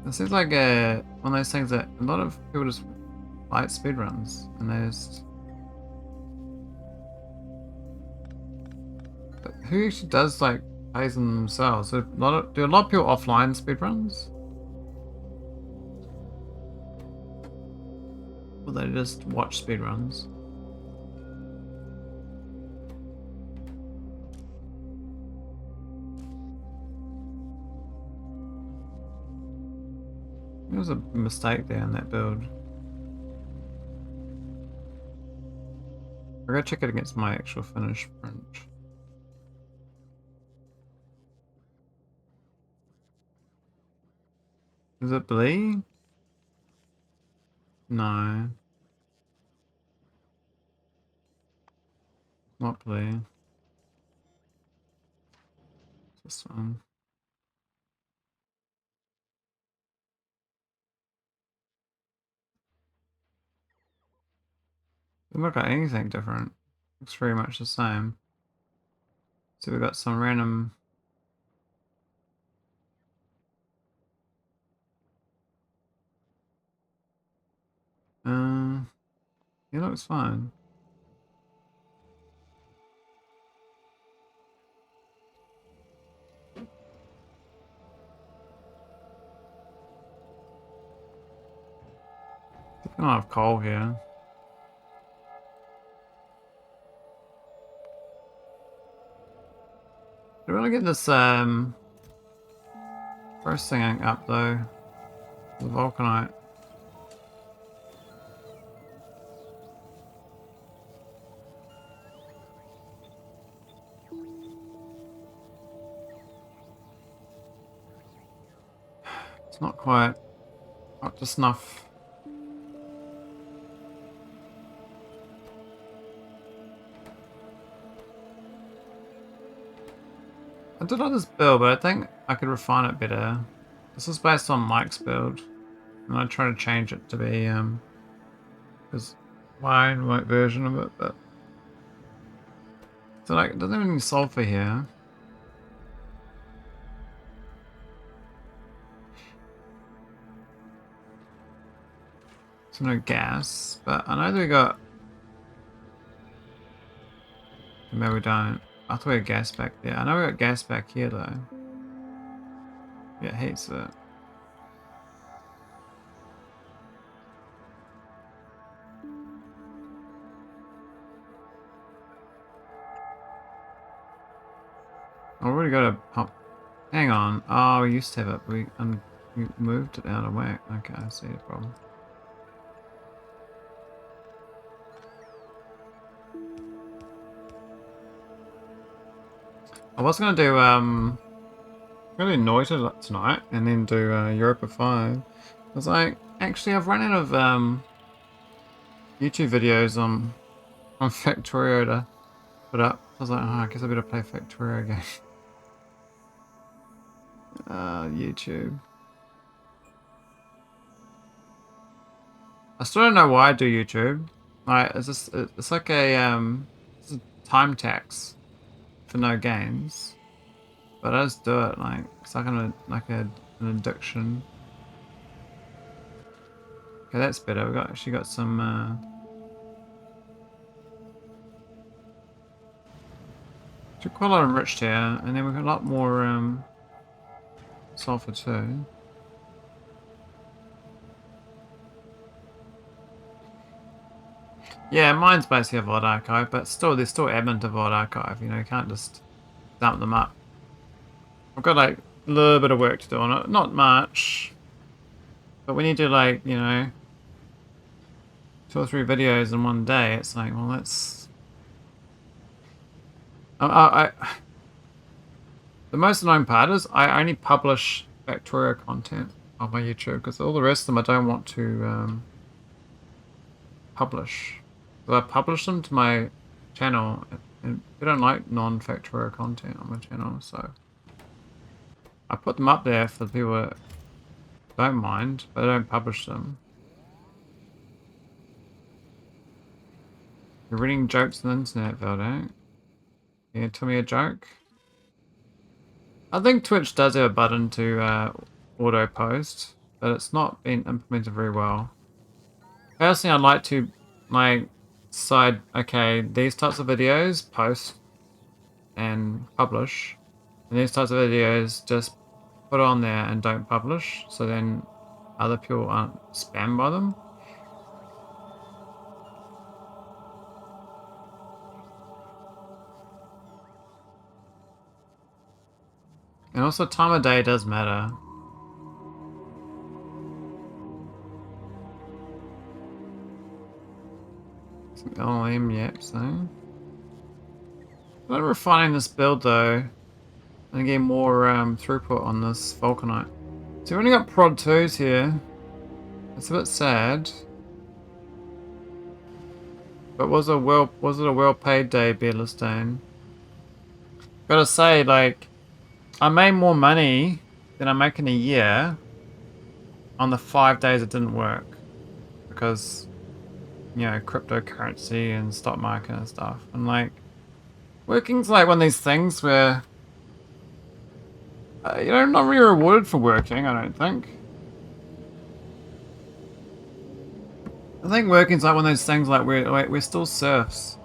Speaker 1: It seems like one of those things that a lot of people just like speedruns, and they just. But who actually does like plays them themselves? So do a lot of people offline speedruns? Or they just watch speedruns? There was a mistake there in that build. I gotta check it against my actual finished print. Is it Blee? No. Not Blee. This one. Doesn't look like anything different. Looks very much the same. So we've got some random. It looks fine. I don't have coal here. I really get this first thing up though. The vulcanite. It's not quite up to snuff. I did like this build, but I think I could refine it better. This is based on Mike's build, and I try to change it to be his my version of it. But so like, it doesn't have any sulfur here. So no gas, but I know that we got. Maybe we don't. I thought we had gas back there. I know we got gas back here though. Yeah, it heats it. I already got a pump. Hang on. Oh, we used to have it. We moved it out of whack. Okay, I see the problem. I was gonna do I'm gonna do Noita tonight and then do Europa 5. I was like, actually I've run out of YouTube videos on Factorio to put up. So I was like, oh, I guess I better play Factorio again. YouTube. I still don't know why I do YouTube. Like, it's like it's a time tax for no games. But I just do it like it's like an addiction. Okay, that's better. We actually got some quite a lot enriched here, and then we've got a lot more sulfur too. Yeah, mine's basically a VOD archive, but still, there's still admin to VOD archive. You know, you can't just dump them up. I've got like a little bit of work to do on it, not much, but when you do like, you know, 2 or 3 videos in one day, it's like, well, that's. The most annoying part is I only publish Factorio content on my YouTube because all the rest of them I don't want to publish. So I publish them to my channel, and they don't like non-Factorio content on my channel, so I put them up there for the people that don't mind, but I don't publish them. You're reading jokes on the internet, Valdo. Can you tell me a joke? I think Twitch does have a button to auto post, but it's not been implemented very well. Personally, I'd like to like decide, okay, these types of videos post and publish, and these types of videos just put on there and don't publish, so then other people aren't spammed by them. And also time of day does matter. Some LM, yep, so. I'm refining this build though, and get more throughput on this vulcanite. So we've only got prod 2s here. It's a bit sad. But was it a well paid day, Beardless Dane? Gotta say, like, I made more money than I make in a year on the 5 days it didn't work. Because, you know, cryptocurrency and stock market and stuff. And like, working's like one of these things where, you know, I'm not really rewarded for working, I don't think. I think working's like one of those things like we're still serfs.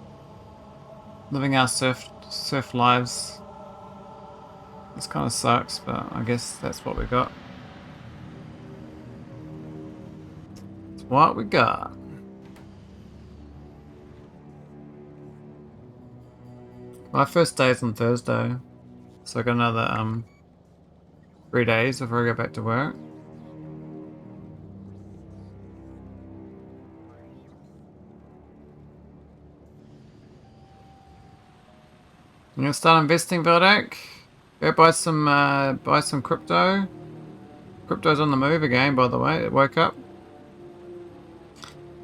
Speaker 1: Living our surf lives. This kind of sucks, but I guess that's what we got. It's what we got. My first day is on Thursday. So I got another 3 days before I go back to work. I'm gonna start investing, Vildak. Go buy some crypto. Crypto's on the move again, by the way. It woke up.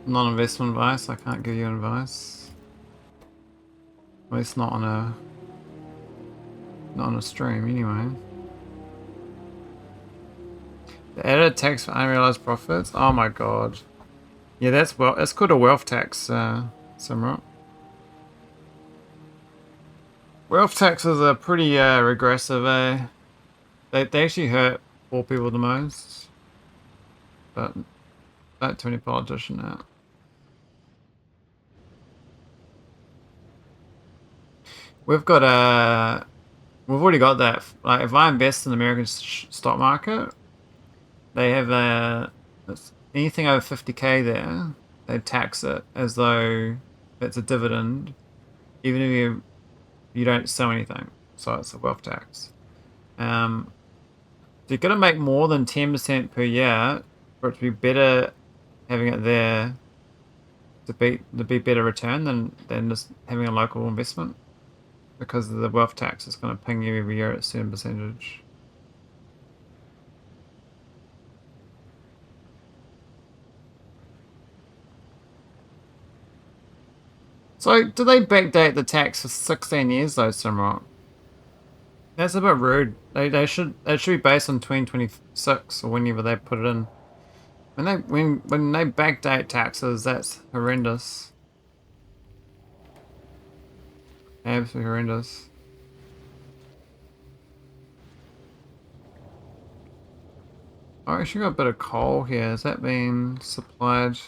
Speaker 1: Non-investment advice. I can't give you advice. At least not on a stream, anyway. The added tax for unrealized profits. Oh my god. Yeah, that's called a wealth tax, Simrot. Wealth taxes are pretty regressive, eh? They actually hurt poor people the most. But don't too many politicians out. We've already got that. Like, if I invest in the American stock market, they have anything over 50k there, they tax it as though it's a dividend, even if you don't sell anything. So it's a wealth tax. So you're gonna make more than 10% per year for it to be better having it there to be better return than just having a local investment, because the wealth tax is going to ping you every year at a certain percentage. So, do they backdate the tax for 16 years though, Simrock? That's a bit rude. It should be based on 2026 or whenever they put it in. When they backdate taxes, that's horrendous. Absolutely horrendous. I actually got a bit of coal here. Is that being supplied?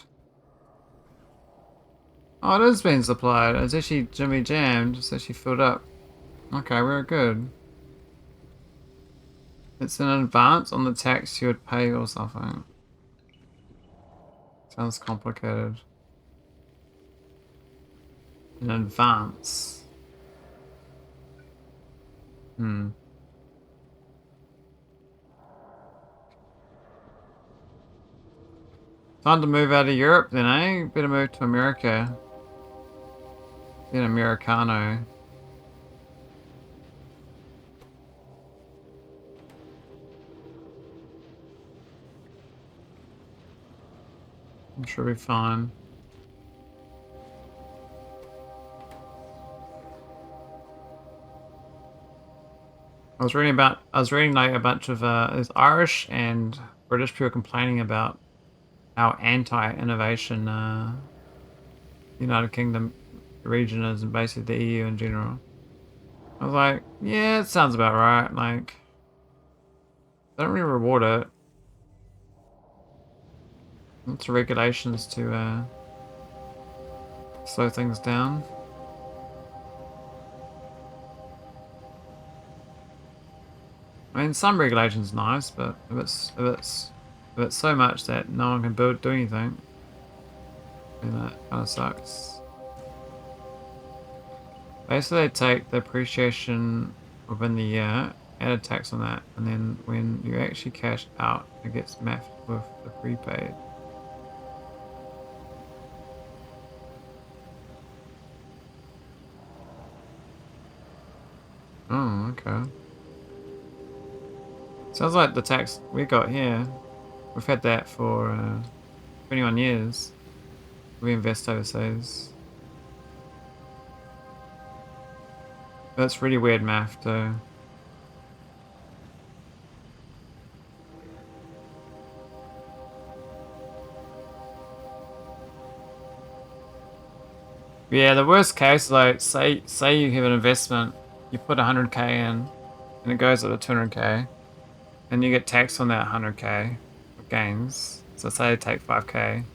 Speaker 1: Oh, it is being supplied. It's actually jimmy jammed. It's actually filled up. Okay, we're good. It's an advance on the tax you would pay or something. Sounds complicated. In advance. Time to move out of Europe then, eh? Better move to America. Be an Americano. I'm sure we'll be fine. I was reading like a bunch of there's Irish and British people complaining about how anti-innovation United Kingdom region is, and basically the EU in general. I was like, yeah, it sounds about right. Like, they don't really reward it. Lots of regulations to slow things down. I mean, some regulation's nice, but if it's so much that no one can do anything, then that kind of sucks. Basically, they take the appreciation within the year, add a tax on that, and then when you actually cash out, it gets matched with the prepaid. Oh, okay. Sounds like the tax we got here. We've had that for 21 years. We invest overseas. That's really weird math, too. Yeah, the worst case, like, say you have an investment, you put 100k in, and it goes up to 200k, and you get taxed on that 100k of gains. So say you take 5k,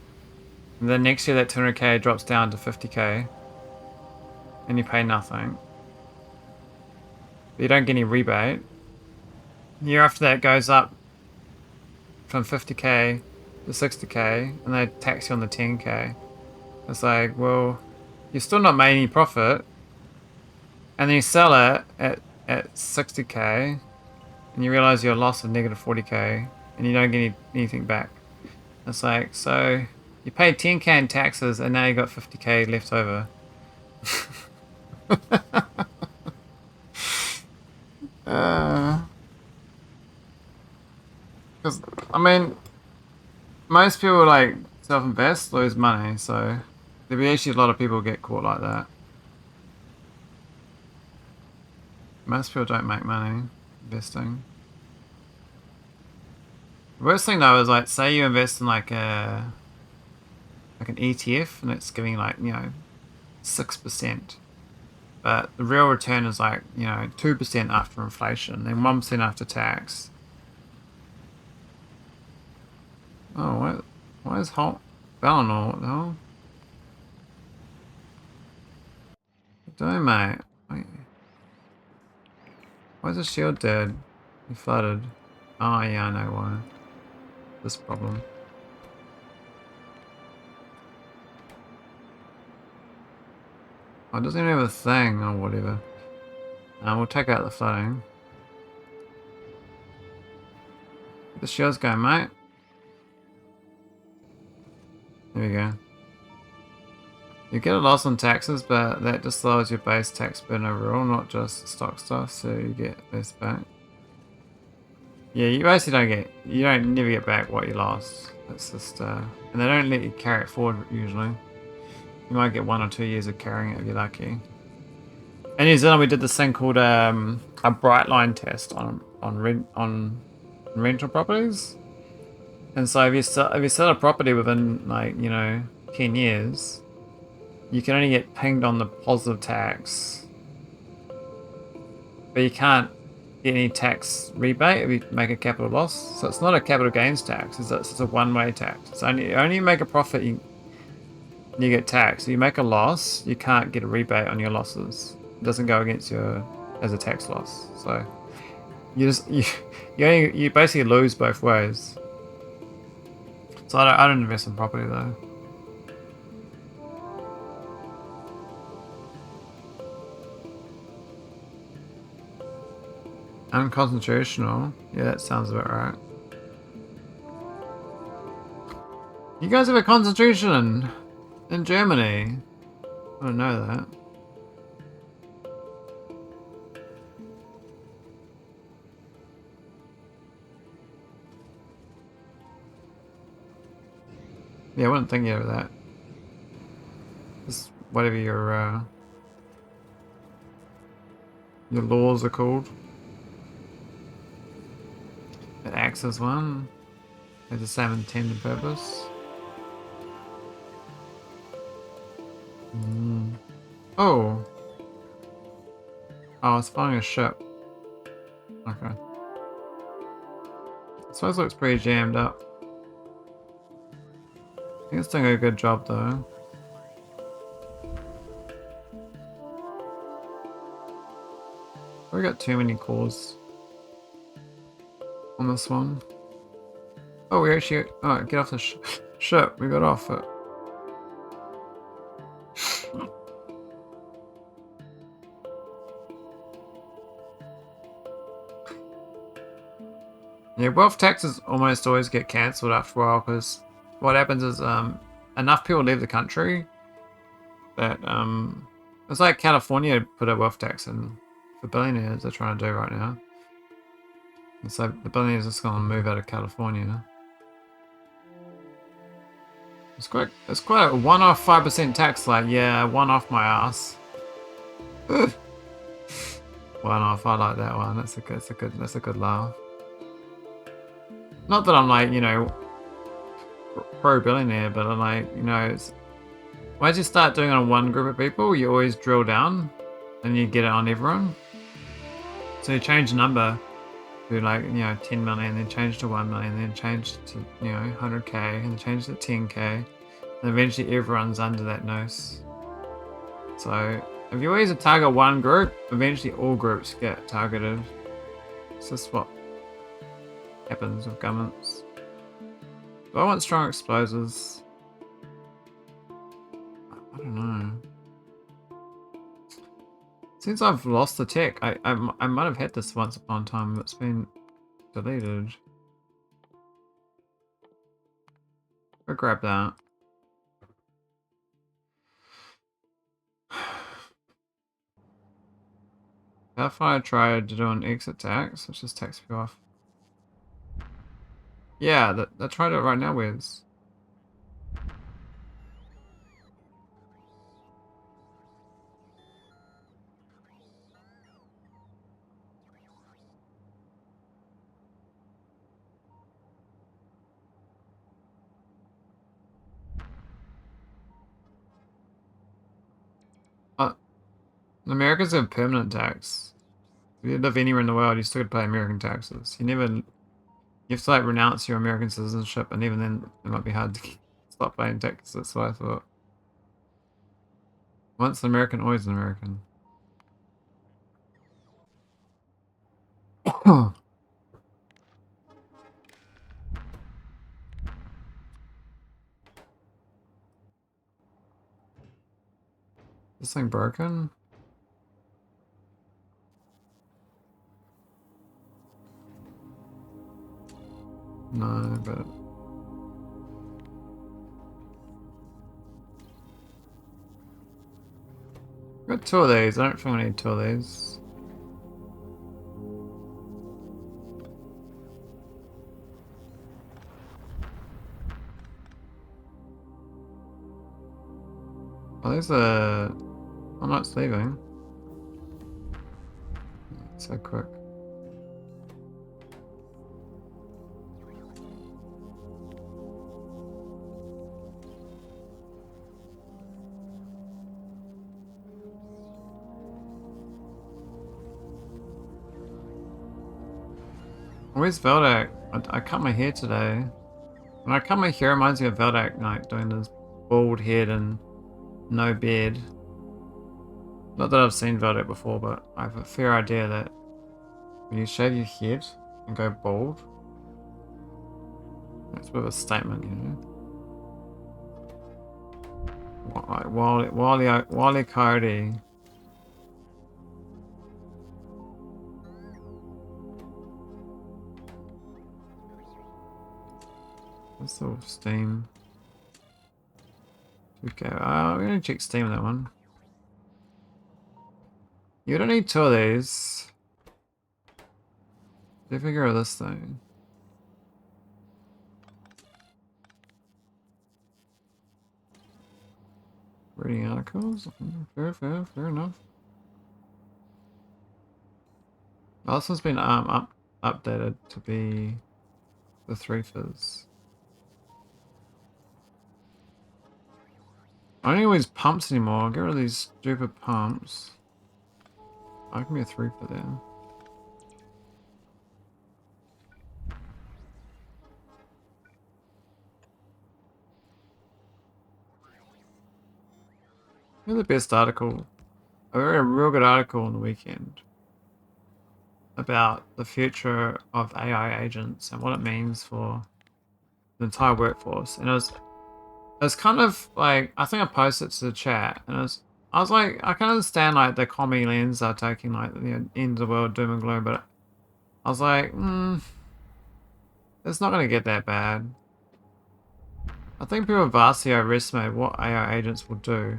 Speaker 1: and then next year that 200k drops down to 50k, and you pay nothing. But you don't get any rebate. The year after that it goes up from 50k to 60k, and they tax you on the 10k. It's like, well, you're still not making any profit, and then you sell it at at 60k, and you realize you're a loss of negative 40k, and you don't get anything back. It's like, so you paid 10k in taxes, and now you got 50k left over. Because I mean, most people like self-invest, lose money, so there'll be actually a lot of people get caught like that. Most people don't make money investing. The worst thing though is like, say you invest in like an ETF and it's giving like, you know, 6%, but the real return is like, you know, 2% after inflation and 1% after tax. Oh, why is Hot Ballinor? What the hell? What are you doing, mate? Wait. Why is the shield dead? He flooded. Oh yeah, I know why. This problem. Oh, it doesn't even have a thing or whatever. We'll take out the flooding. The shield's going, mate. There we go. You get a loss on taxes, but that just lowers your base tax burden overall, not just stock stuff, so you get less back. Yeah, you basically never get back what you lost. It's just, and they don't let you carry it forward usually. You might get 1 or 2 years of carrying it if you're lucky. In New Zealand, we did this thing called a bright line test on rental properties. And so if you sell a property within like, you know, 10 years, you can only get pinged on the positive tax, but you can't get any tax rebate if you make a capital loss. So it's not a capital gains tax. It's a one-way tax. It's only you make a profit, you get taxed. If you make a loss, you can't get a rebate on your losses. It doesn't go against you as a tax loss. So you basically lose both ways. So I don't invest in property though. Unconstitutional. Yeah, that sounds about right. You guys have a constitution in Germany. I don't know that. Yeah, I wouldn't think of that. Just whatever your laws are called. It acts as one. Has the same intended purpose. Oh. Oh, it's flying a ship. Okay. This place looks pretty jammed up. I think it's doing a good job though. We got too many cores on this one. Oh, we actually... Oh, get off the ship. We got off it. Yeah, wealth taxes almost always get cancelled after a while because what happens is enough people leave the country that it's like California put a wealth tax in for billionaires. They're trying to do right now. And so the billionaires are just going to move out of California. It's quite a one-off 5% tax. Like, yeah, one off my ass. One off. I like that one. That's a good laugh. Not that I'm like, you know, pro billionaire, but I'm like, you know, once you start doing it on one group of people, you always drill down, and you get it on everyone. So you change the number to like, you know, 10 million, then change to 1 million, then change to, you know, 100k, and change to 10k, and eventually everyone's under that noose. So if you always target one group, eventually all groups get targeted. It's just what happens with governments. Do I want strong explosives? I don't know. Since I've lost the tech, I might have had this once upon a time, but it's been deleted. Go grab that. How if I try to do an exit tax? Let's just tax you off. Yeah, I tried it right now, Wiz. Americans have permanent tax. If you live anywhere in the world, you still have to pay American taxes. You have to like renounce your American citizenship, and even then, it might be hard to stop paying taxes. That's what I thought. Once an American, always an American. This thing broken? No, but got two of these. I don't think I need two of these. Oh, there's a... I'm not leaving. So quick. Where's Veldak? I cut my hair today. When I cut my hair, it reminds me of Veldak, like doing this bald head and no beard. Not that I've seen Veldak before, but I have a fair idea that when you shave your head and go bald, that's a bit of a statement, you know? Like Wile Coyote. That's sort of Steam. Okay, we're gonna check Steam on that one. You don't need two of these. They figure out this thing. Reading articles? Fair enough. Oh, this has been updated to be the 3 fizz. I don't use pumps anymore. I'll get rid of these stupid pumps. I can be a 3 for them. Here's the best article. I read a real good article on the weekend about the future of AI agents and what it means for the entire workforce. And it was kind of like, I think I posted it to the chat, and I was like, I can understand like the commie lens are taking like the end of the world doom and gloom, but I was like, it's not going to get that bad. I think people vastly overestimate what AI agents will do.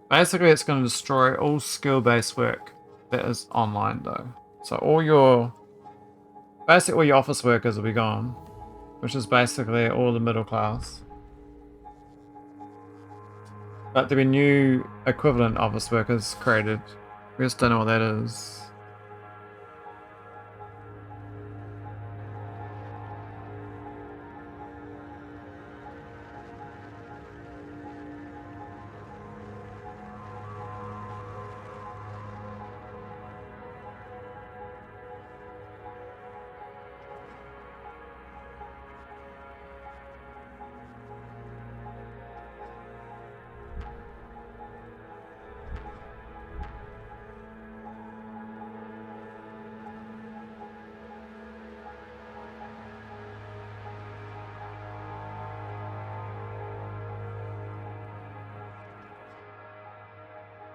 Speaker 1: Basically, it's going to destroy all skill-based work that is online, though. So basically all your office workers will be gone, which is basically all the middle class. But there'll be new equivalent office workers created. We just don't know what that is.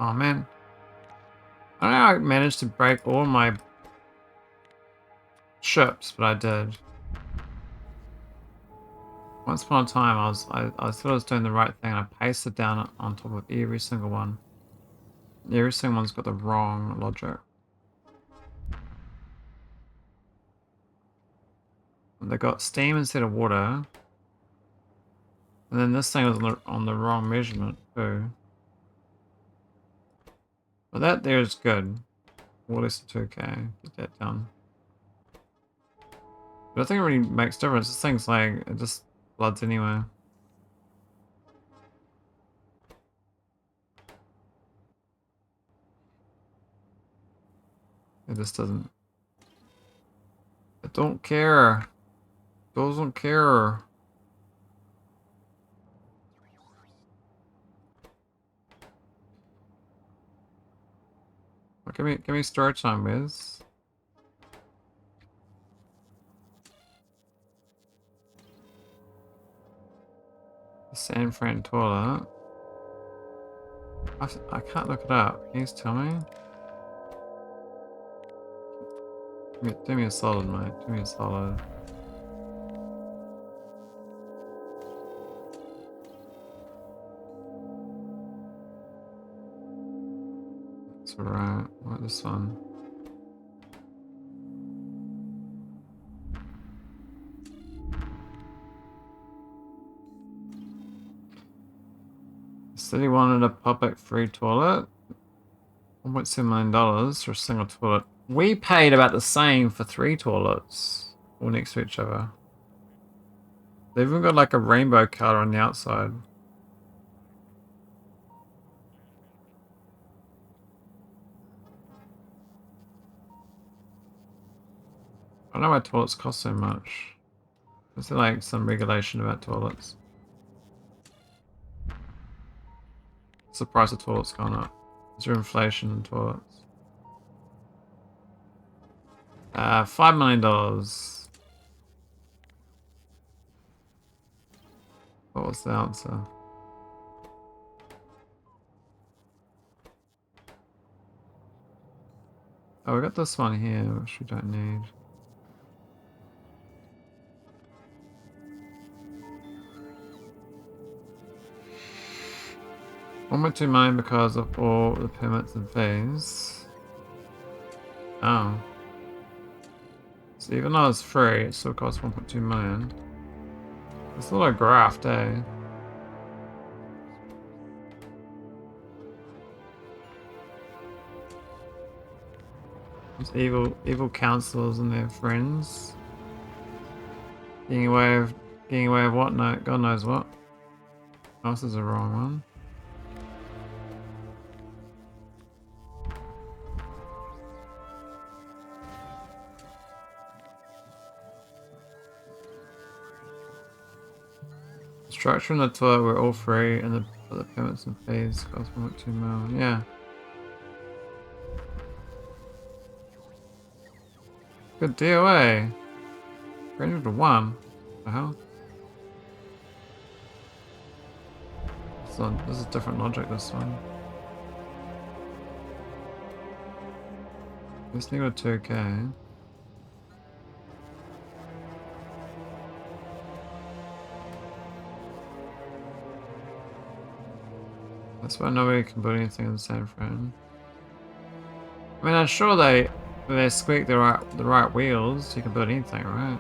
Speaker 1: Oh man. I don't know how I managed to break all my ships, but I did. Once upon a time, I thought I was doing the right thing, and I pasted down on top of every single one. Every single one's got the wrong logic. And they got steam instead of water. And then this thing was on the wrong measurement too. But that there is good. Or less than 2k. Get that done. But I think it really makes difference. This thing's like, it just floods anyway. It just doesn't. It don't care. Doesn't care. Well, give me storage time, Wiz. The San Fran toilet. I can't look it up. Can you just tell me? Do me a solid, mate. Do me a solid. That's alright. What this one? The city wanted a public free toilet. $1.7 million for a single toilet. We paid about the same for 3 toilets. All next to each other. They've even got like a rainbow color on the outside. I don't know why toilets cost so much. Is there like some regulation about toilets? What's the price of toilets gone up? Is there inflation in toilets? $5 million. What was the answer? Oh, we got this one here, which we don't need. $1.2 million because of all the permits and fees. Oh. So even though it's free, it still costs 1.2 million. It's a little graft, eh? These evil counselors and their friends. Getting away of what? No, God knows what. Oh, this is the wrong one. Structure and the toilet were all free, and the permits and fees cost 1.2 million. Yeah. Good deal, eh? 301. The hell? This is different logic, this one. Let's need a 2k. That's why nobody can put anything in San Fran. I mean, I'm sure they squeak the right wheels. You can put anything, right?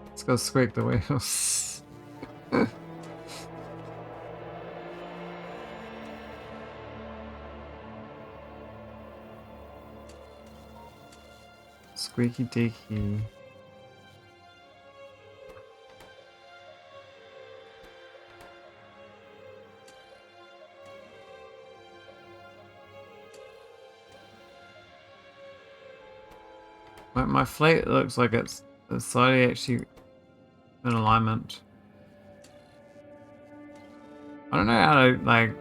Speaker 1: Let's go squeak the wheels. Squeaky deaky. My fleet looks like it's slightly actually in alignment. I don't know how to like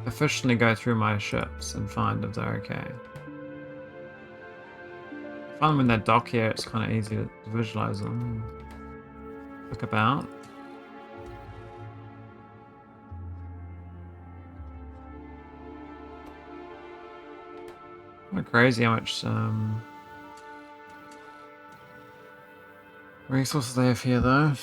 Speaker 1: efficiently go through my ships and find if they're okay. I find when they dock here, it's kind of easy to visualize them. Look about. Kind of crazy how much resources they have here, though.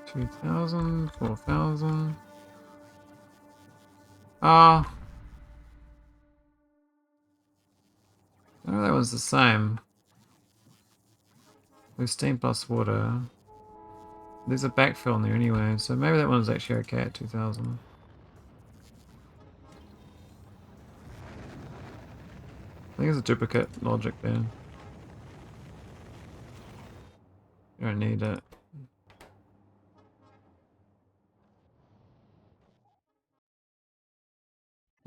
Speaker 1: $2,000, $4,000. Ah. Oh, that was the same. With steam plus water. There's a backfill in there anyway, so maybe that one's actually okay at 2,000. I think it's a duplicate logic there. You don't need it.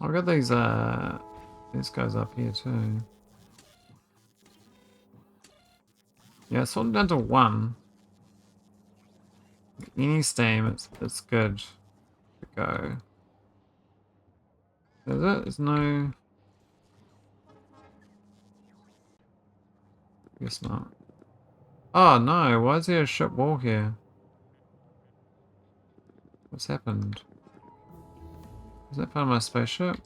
Speaker 1: I've got these guys up here too. Yeah, it's all down to 1. Any steam, it's good to go. Is it? There's no... Guess not. Oh no, why is there a ship wall here? What's happened? Is that part of my spaceship?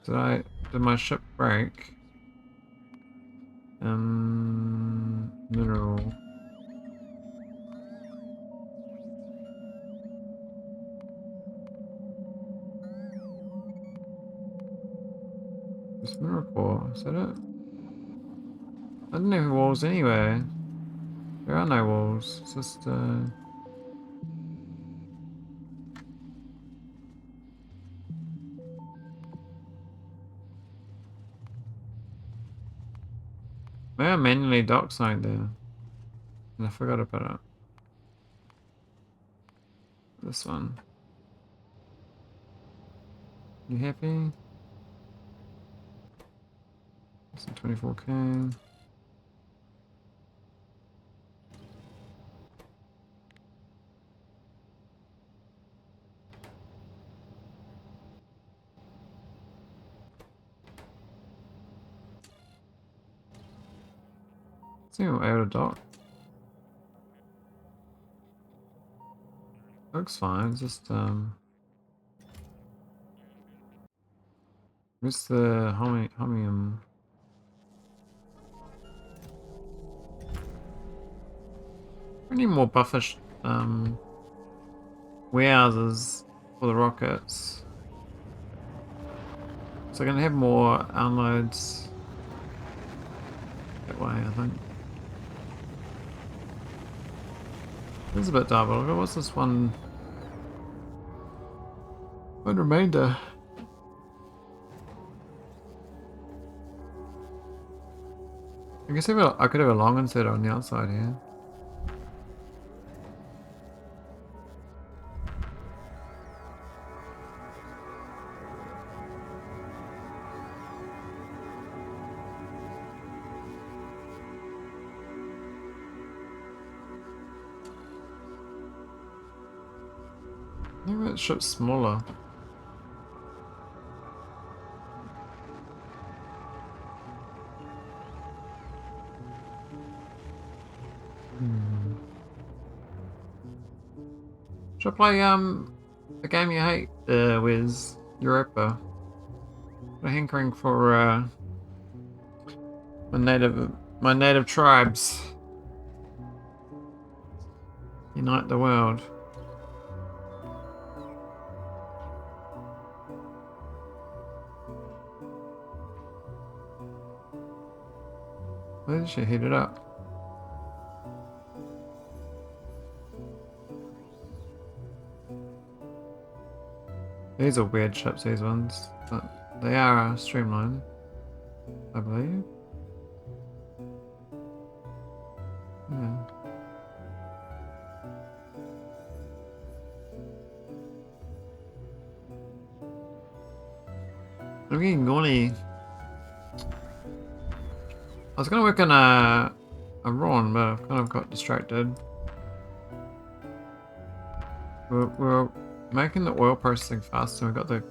Speaker 1: Did my ship break? Mineral. This mineral core, is that it? I didn't have walls anyway. There are no walls. It's just maybe I manually docked something there. And I forgot about it. This one. You happy? It's 24K. I think I'm able to dock. Looks fine, just where's the homium? I need more buffer warehouses for the rockets. So I'm gonna have more unloads that way, I think. This is a bit diabolical. What's this one? One remainder. I guess I could have a long insert on the outside here. I think that ship's smaller. Should I play the game you hate with Europa? I'm hankering for my native tribes. Unite the world. Why did she heat it up? These are weird ships, these ones, but they are streamlined, I believe. Yeah. I'm getting gauny. I was gonna work on a arawn, but I've kind of got distracted. We're making the oil processing faster. We've got the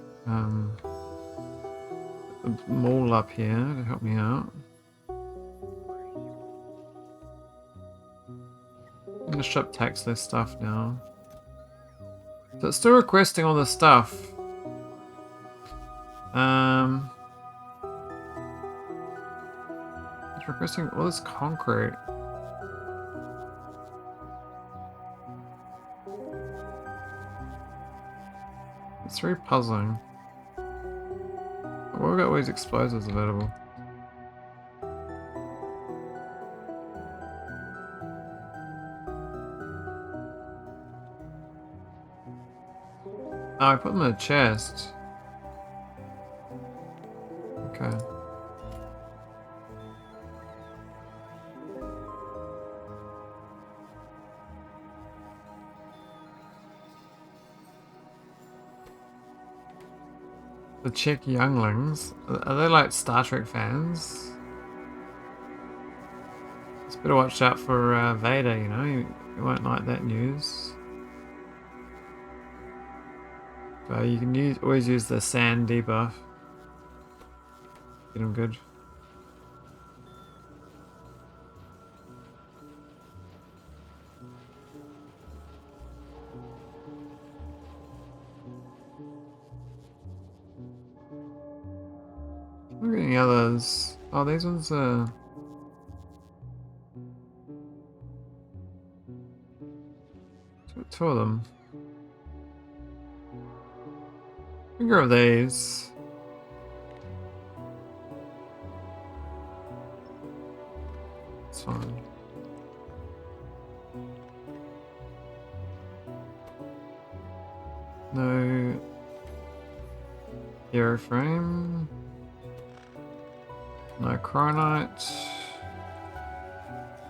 Speaker 1: mall up here to help me out. I'm gonna ship tax less stuff now. So it's still requesting all this stuff. It's requesting all this concrete. It's very puzzling. Well, we've got all these explosives available. Oh, I put them in a chest. Okay. The Czech younglings. Are they like Star Trek fans? Just better watch out for Vader, you know? You won't like that news. So you can always use the sand debuff. Get him good. Look at any others. Oh, these ones are... two of them. Figure of these. It's fine. No airframe. No chronite.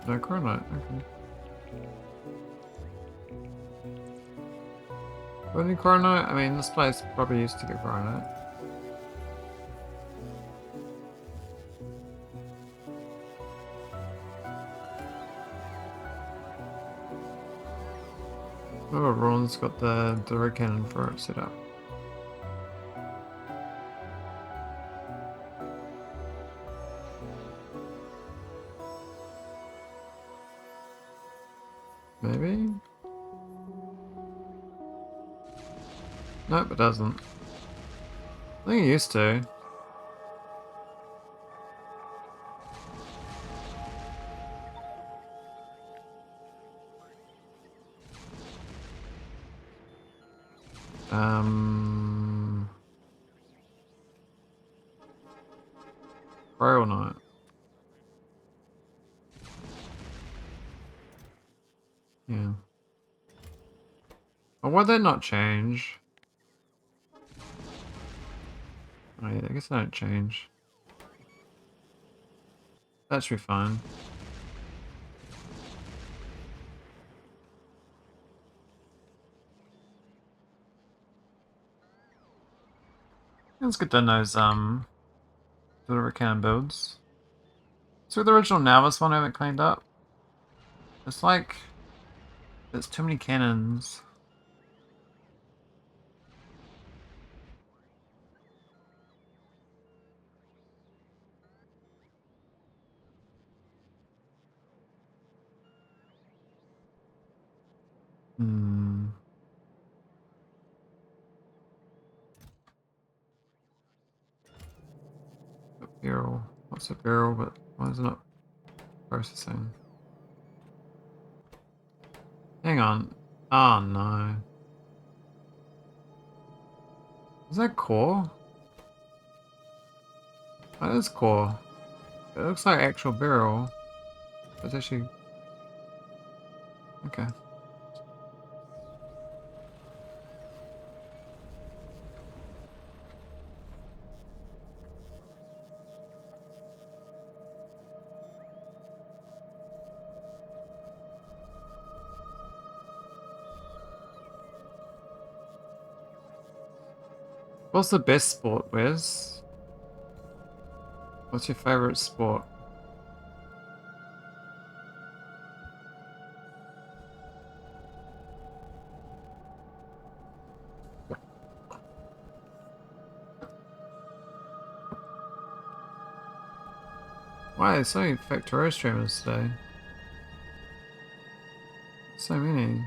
Speaker 1: No chronite, okay. Got any chronite? I mean, this place probably used to get chronite. Oh, Ron's got the direct cannon for it set up. Maybe? Nope, it doesn't. I think it used to. Rail night. Yeah. Oh, why'd that not change? Oh yeah, I guess they don't change. That should be fine. It's good to know those delivery cannon builds. So the original Navis one I haven't cleaned up. It's like there's too many cannons. A barrel. What's a barrel? But why is it not processing? Hang on. Oh no. Is that core? That is core. It looks like actual barrel. It's actually... Okay. What's the best sport, Wes? What's your favorite sport? Why are there so many Factorio streamers today? So many.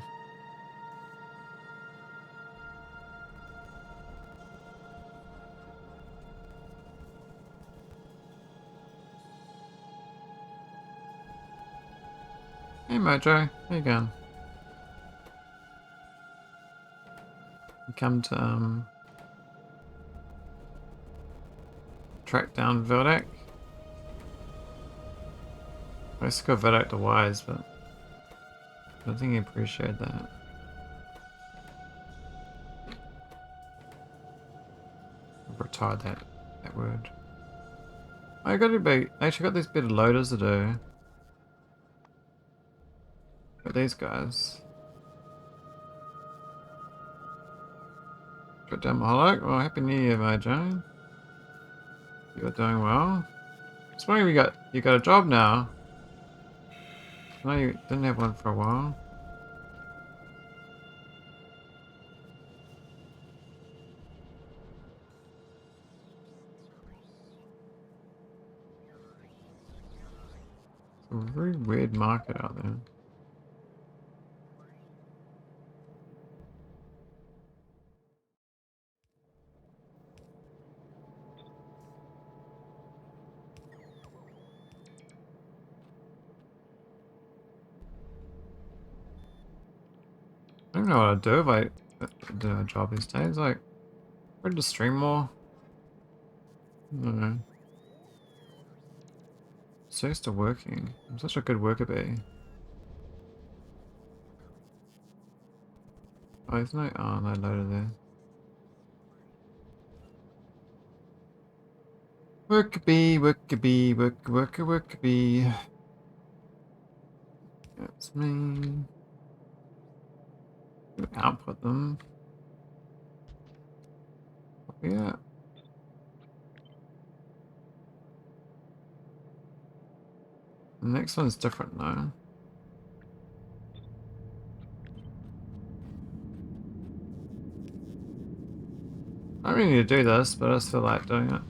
Speaker 1: Hey Mojo, how you going? You come to track down Verdict. I used to call Verdict the Wise, but I don't think he appreciated that. I've retired that word. I actually got these bit of loaders to do. Got these guys. Got down Maholic. Well, Happy New Year, Mojo. You're doing well. Just wondering if you got a job now. I know you didn't have one for a while. It's a very weird market out there. I don't know what I'd do if I did a job these days. Like, ready to stream more? I don't know. So used to working. I'm such a good worker bee. Oh, there's no loader there. Worker bee, worker bee, worker bee. That's me. Output them. Yeah. The next one's different though. I don't really need to do this, but I just feel like doing it.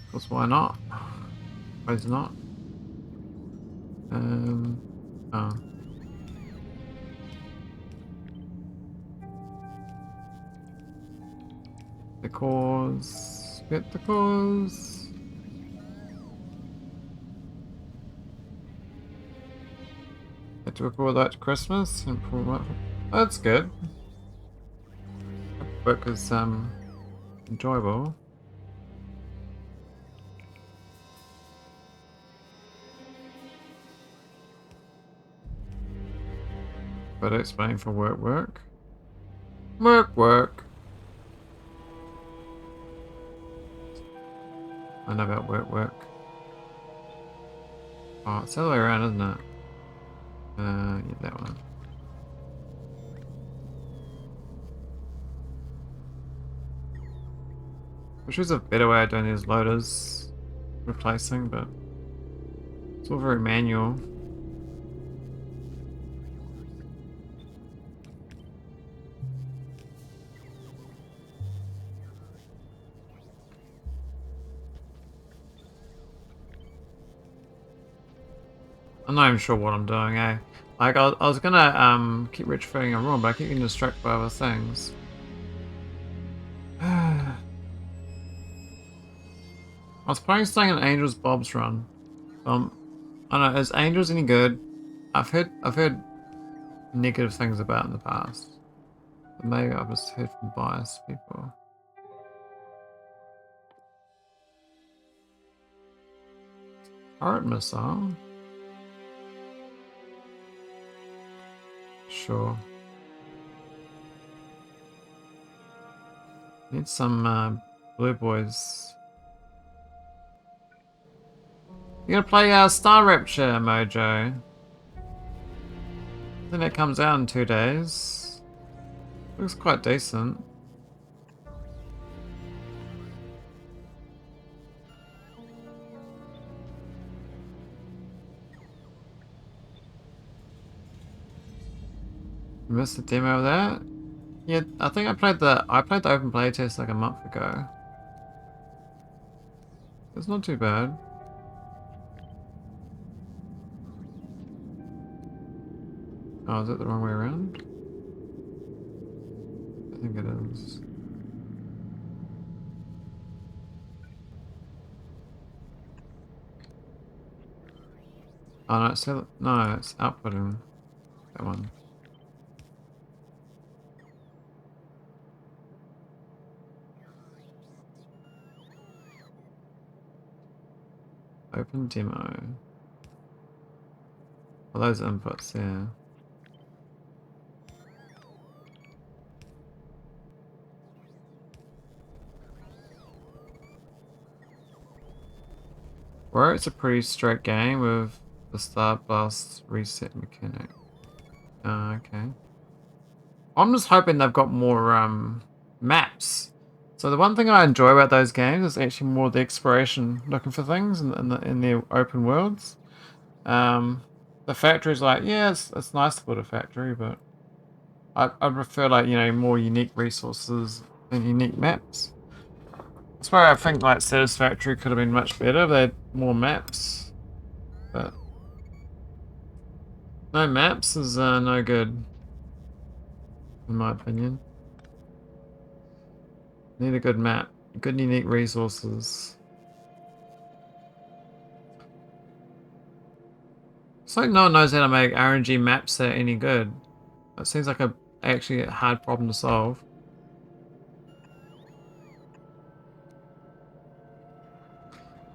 Speaker 1: Because why not? Why not? Oh. The cause. Get the cause. Had to record that to Christmas and that's good. Work is enjoyable. But it's paying for work. Work. I know about work. Oh, it's the other way around, isn't it? Yeah, that one. Which is a better way of doing these loaders replacing, but it's all very manual. I'm not even sure what I'm doing, eh? Like, I was gonna keep retrofitting a room, but I keep getting distracted by other things. I was planning on starting an Angels Bob's run. I don't know, is Angels any good? I've heard negative things about it in the past. But maybe I've just heard from biased people. Turret missile? Sure. Need some blue boys. You gonna play Star Rapture, Mojo? I think that comes out in 2 days. Looks quite decent. You missed the demo of that? Yeah, I think I played the open play test like a month ago. It's not too bad. Oh, is it the wrong way around? I think it is. Oh no, no, it's outputting. That one. Open demo. Well, those inputs, yeah. Where it's a pretty straight game with the Star Blast reset mechanic. Okay. I'm just hoping they've got more maps. So the one thing I enjoy about those games is actually more the exploration, looking for things in the open worlds. The factory's like, yeah, it's nice to build a factory, but I prefer like, you know, more unique resources and unique maps. That's why I think like Satisfactory could have been much better if they had more maps. But no maps is no good, in my opinion. Need a good map, good unique resources. It's like no one knows how to make RNG maps that are any good. It seems like actually a hard problem to solve.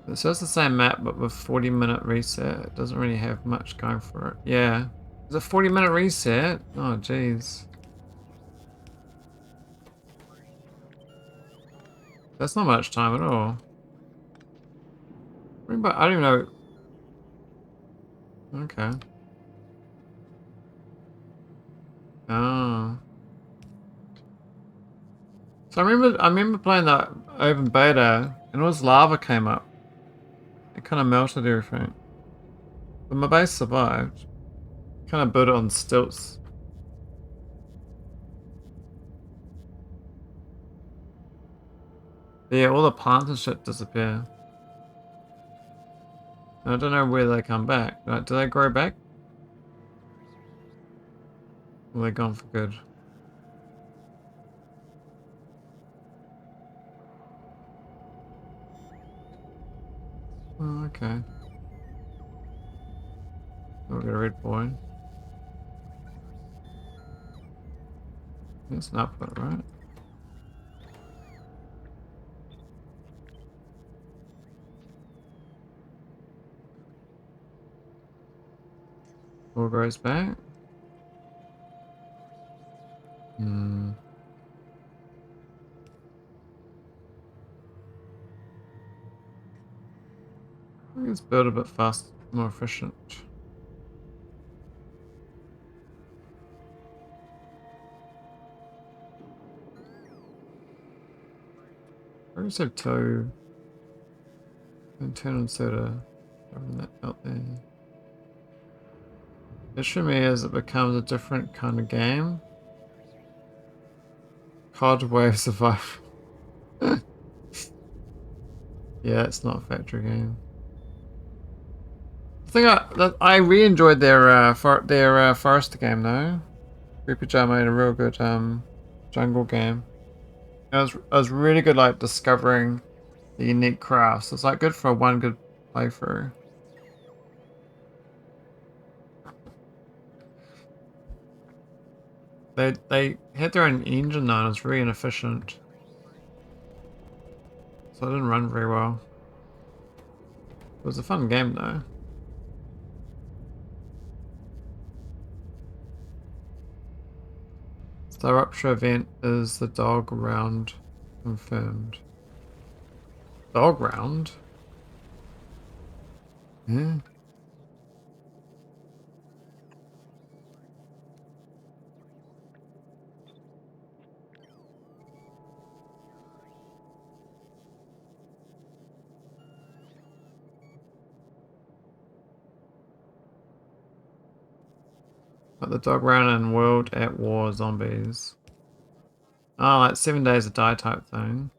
Speaker 1: It's just the same map but with 40-minute reset. It doesn't really have much going for it. Yeah. Is it 40-minute reset? Oh jeez. That's not much time at all. I don't even know. Okay. Oh. So I remember playing that open beta and it was lava came up. It kind of melted everything. But my base survived. Kind of built it on stilts. But yeah, all the plants and shit disappear. I don't know where they come back. Like, do they grow back? Or are they gone for good? Oh, okay. We'll get a red boy. That's an output, right? All grows back. Hmm. I think it's built a bit fast, more efficient. I just have two. And turn instead of throwing that out there. Issue me as it becomes a different kind of game. COD Wave Survive. Yeah, it's not a factory game. I really enjoyed their forest game though. Reaper Jar made a real good jungle game. It was really good, like discovering the unique crafts. It's like good for one good playthrough. They had their own engine though, and it was very inefficient. So it didn't run very well. It was a fun game though. Scturcture event is the dog round confirmed. Dog round? Yeah. Like the dog round and world at war zombies. Oh, like 7 days of die type thing.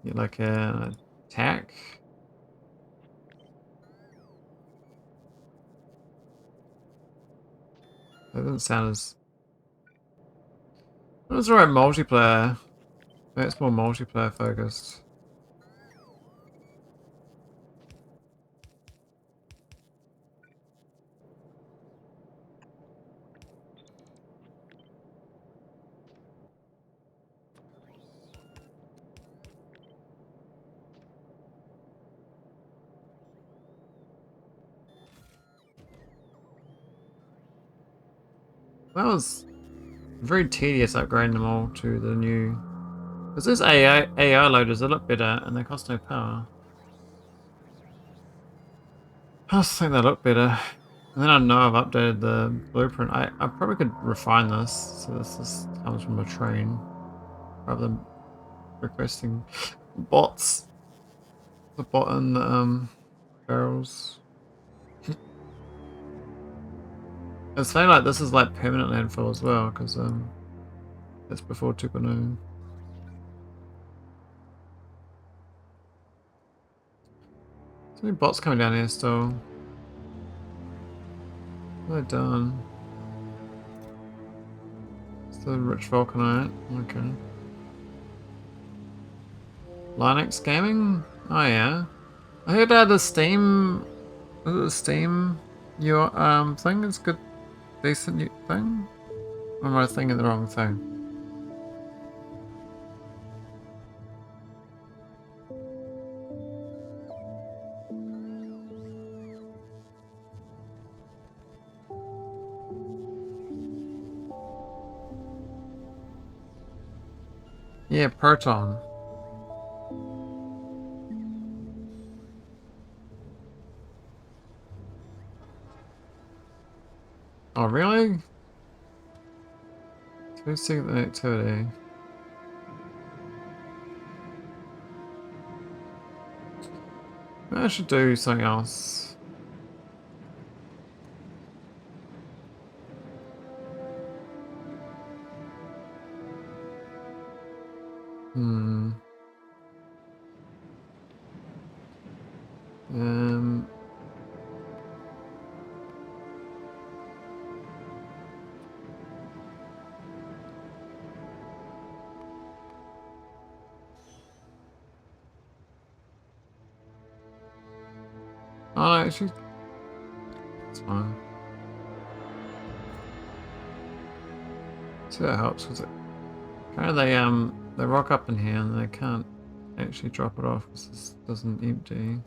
Speaker 1: Get like an attack. That doesn't sound as... That's the right multiplayer. That's more multiplayer focused. That was very tedious upgrading them all to the new... Because those AI loaders, they look better and they cost no power. I just think they look better. And then I know I've updated the blueprint. I probably could refine this. So this comes from a train. Rather than requesting bots. The bot in the barrels. It's funny, like this is like permanent landfill as well, because that's before 2.0. So many bots coming down here still. What have they done? It's the rich vulcanite. Okay. Linux gaming? Oh yeah. I heard the Steam... Was it the Steam thing? It's a good, decent new thing? Or am I thinking the wrong thing? Yeah, Proton. Oh really? 2 second activity. Maybe I should do something else. Hmm. Um. Oh, no, actually, it's fine. See, that helps because apparently they rock up in here and they can't actually drop it off because this doesn't empty.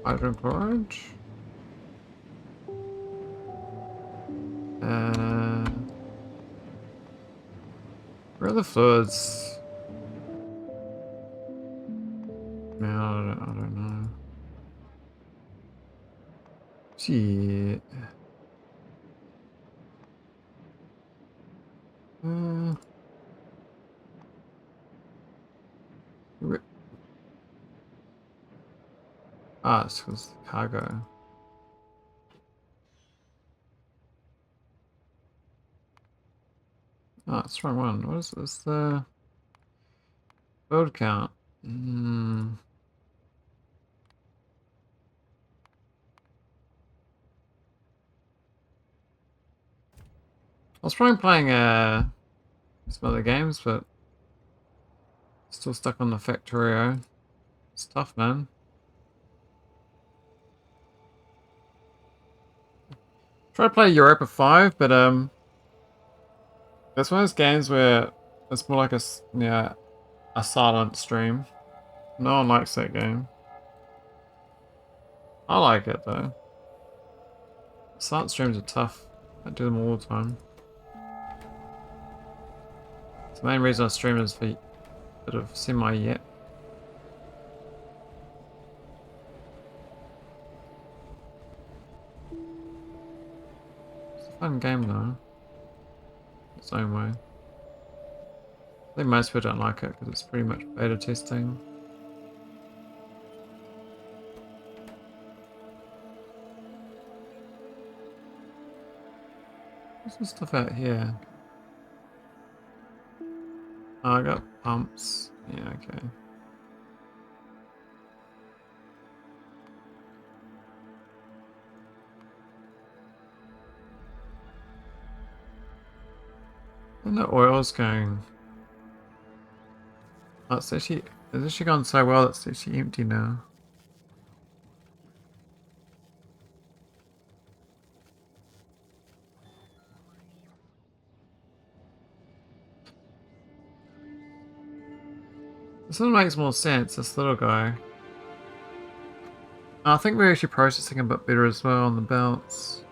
Speaker 1: Hydrogen chloride. Where are the fluids? Man, I don't know. Shit. Where- it's because cargo. Oh, it's the wrong one. What is this? The build count. I was trying playing some other games, but still stuck on the Factorio. It's tough, man. Try to play Europa 5, but it's one of those games where it's more like a silent stream. No one likes that game. I like it though. Silent streams are tough. I do them all the time. It's the main reason I stream is for a bit of semi-yet. It's a fun game though. Its own way. I think most people don't like it because it's pretty much beta testing. What's this stuff out here? Oh, I got pumps. Yeah, okay. And the oil's going. Oh, it's actually gone so well it's actually empty now. This one makes more sense, this little guy. I think we're actually processing a bit better as well on the belts.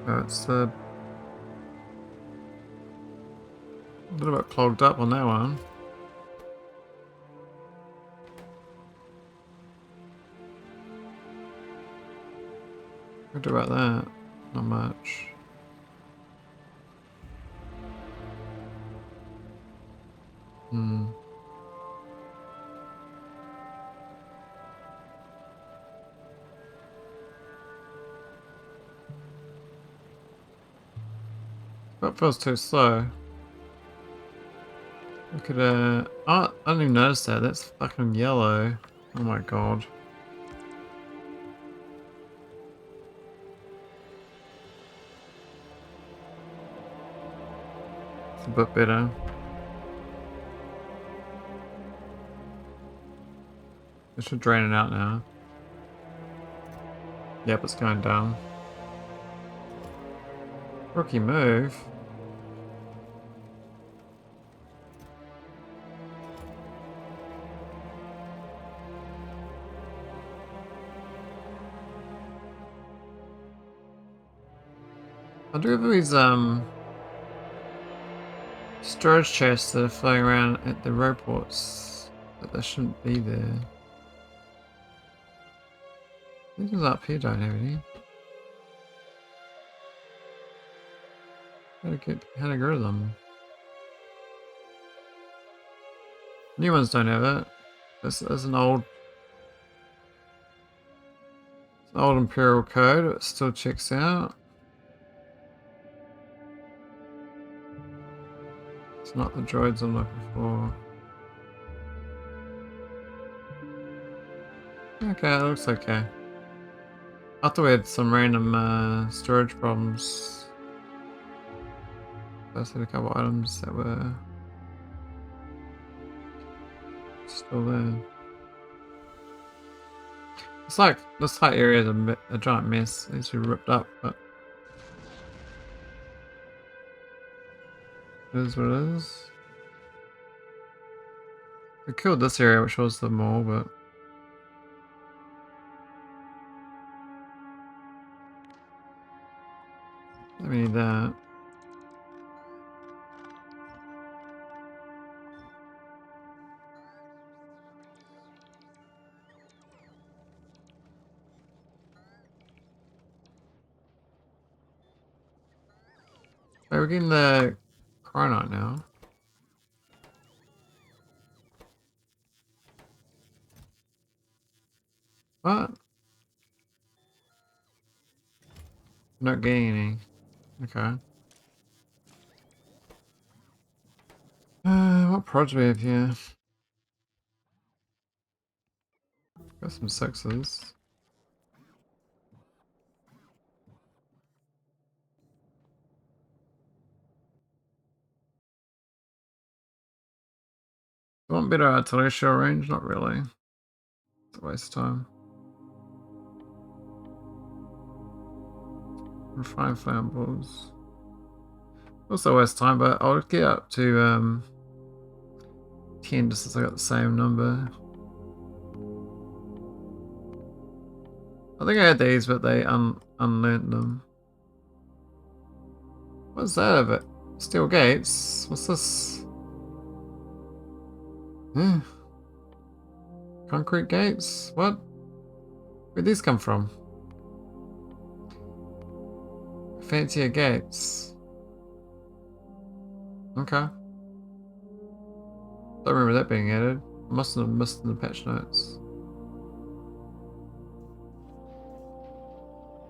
Speaker 1: Oh, it's a little bit clogged up on that one. What do about that? Not much. Hmm. That feels too slow. Look at oh, I didn't even notice that. That's fucking yellow. Oh my god. It's a bit better. I should drain it out now. Yep, it's going down. Rookie move. I do have these storage chests that are floating around at the roports, but they shouldn't be there. These up here don't have any. How to get rid of them? New ones don't have it. This is an old Imperial code. It still checks out. It's not the droids I'm looking for. Okay, it looks okay. I thought we had some random storage problems. I had a couple items that were still there. It's like this whole area is a giant mess. It's ripped up, but it is what it is. We killed this area, which was the mall, but we need that. Hey, we're getting the Chronite now. What? Not getting any. Okay. What prods do we have here? Got some sixes. I want better artillery shell range? Not really. It's a waste of time. Refined flammables. Also a waste of time, but I'll get up to 10 just as I got the same number. I think I had these, but they unlearned them. What's that of it? Steel gates? What's this? Hmm. Concrete gates? What? Where'd these come from? Fancier gates. Okay. Don't remember that being added. I must have missed in the patch notes.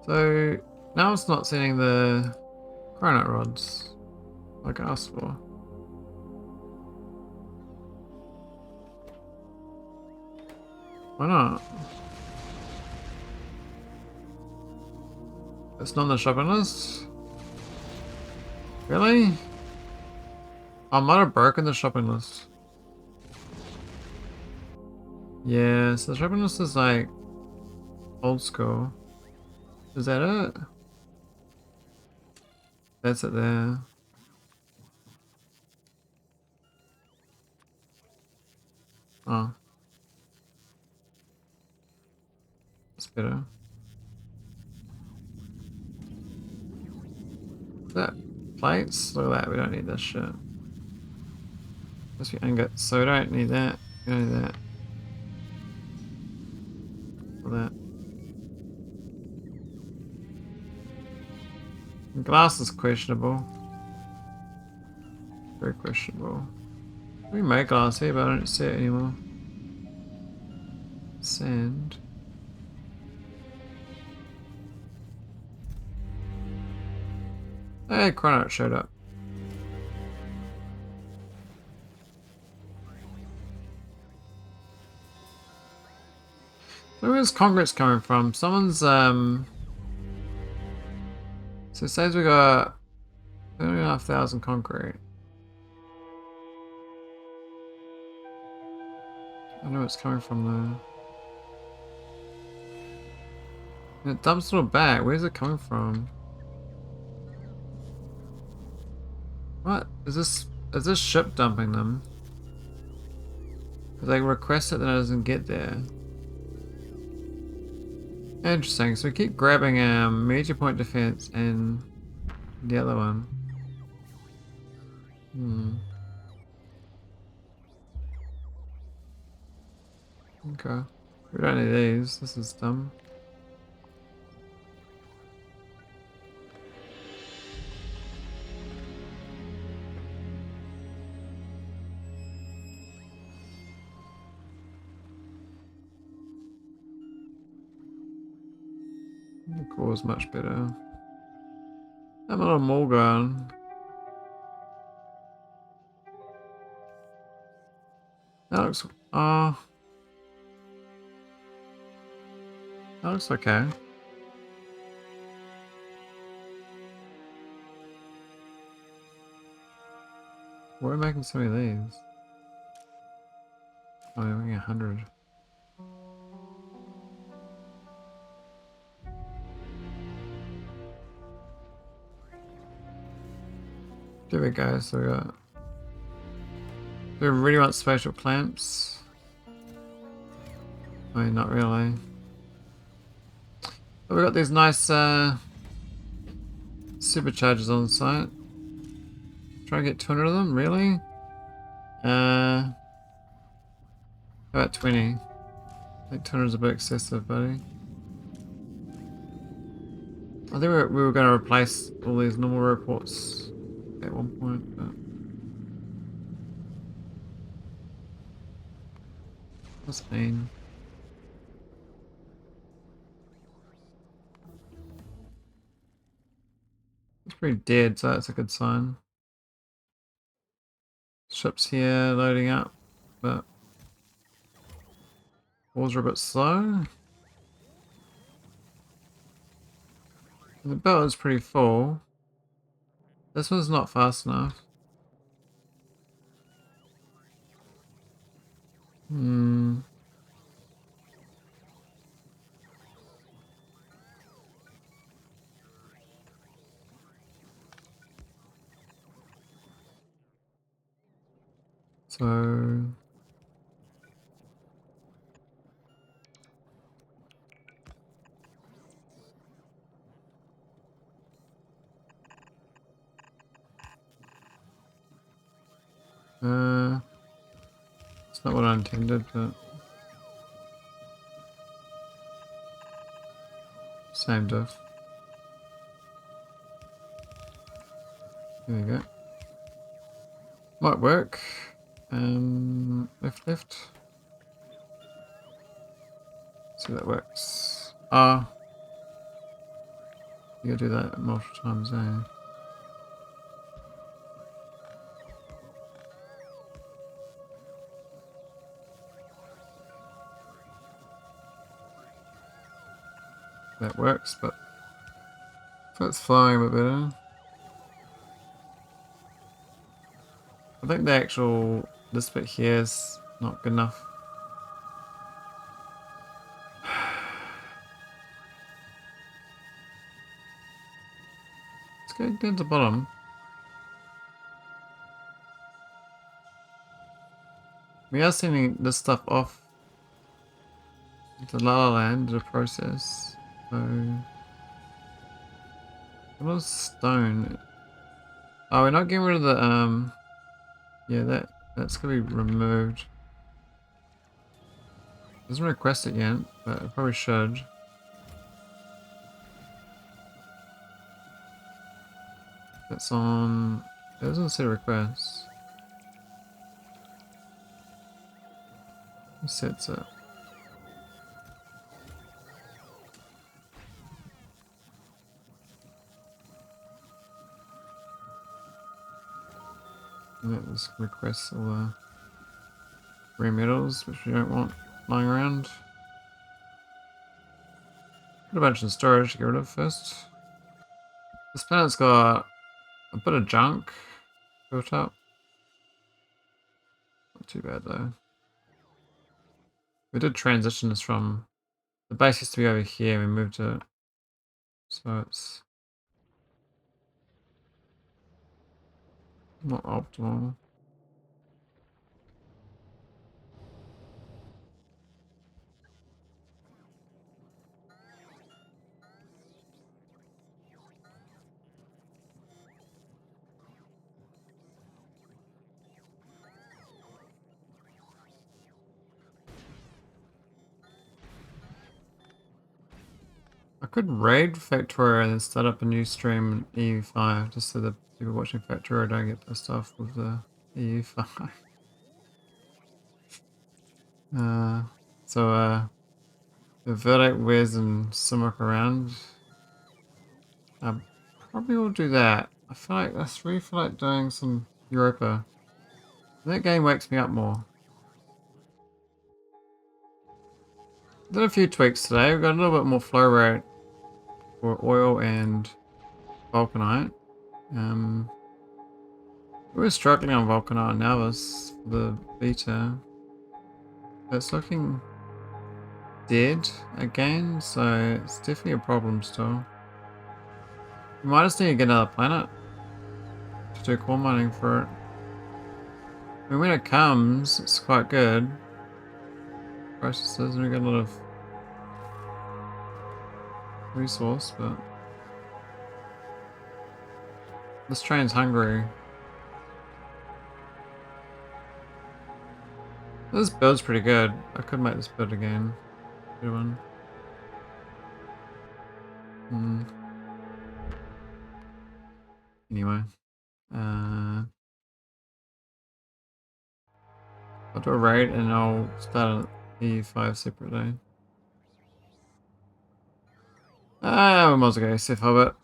Speaker 1: So now it's not sending the granite rods like I asked for. Why not? It's not on the shopping list? Really? I might have broken the shopping list. Yeah, so the shopping list is like old school. Is that it? That's it there. Oh. That's better. Is that plates? Look at that, we don't need this shit. Must be ingots, so we don't need that. We don't need that. Or that. Glass is questionable. Very questionable. We make glass here, but I don't see it anymore. Sand. Hey, Chronout showed up. So where's concrete's coming from? Someone's so it says we got 30,500 concrete. I don't know where it's coming from though. And it dumps it all back. Where's it coming from? What? Is this ship dumping them? Because they request it, then it doesn't get there. Interesting. So we keep grabbing major point defense and the other one. Okay. We don't need these. This is dumb. The core is much better. I'm a little more gun. That looks that looks okay. Why are we making so many of these? Oh, we're making 100. There we go, so we got... Do we really want spatial clamps? I mean, not really. But we got these nice superchargers on site. Try and get 200 of them, really? How about 20? I think 200 is a bit excessive, buddy. I think we were going to replace all these normal reports at one point, but... What's mean? It's pretty dead, so that's a good sign. Ships here loading up, but wars are a bit slow. The belt is pretty full. This one's not fast enough. So... it's not what I intended, but... Same diff. There you go. Might work. Left. See if that works. Ah. You gotta do that multiple times, eh? That works, but if it's flying a bit better. I think the actual, this bit here is not good enough. Let's go down to the bottom. We are sending this stuff off to La La Land to process. So, what is stone? Oh, we're not getting rid of the yeah, that's gonna be removed. Doesn't request it yet, but it probably should. That's on. It doesn't say request. Who sets it? And that just requests all the rare metals, which we don't want lying around. Put a bunch in storage to get rid of first. This planet's got a bit of junk built up. Not too bad though. We did transition this from the base used to be over here, we moved it. So it's not optimal. I could raid Factorio and then start up a new stream in EU5 just so that people watching Factorio don't get pissed off with the EU5. If Verdict, Wiz and Simrock around, I probably will do that. I really feel like doing some Europa. That game wakes me up more. Did a few tweaks today. We've got a little bit more flow rate for oil and vulcanite. We were struggling on vulcanite now this for the beta. It's looking dead again, so it's definitely a problem still. We might just need to get another planet to do core mining for it. I mean, when it comes, it's quite good. Processes, and we got a lot of resource, but this train's hungry. This build's pretty good. I could make this build again. Good one. Anyway. I'll do a raid and I'll start an E5 separately. We might as well go Sith Hobbit.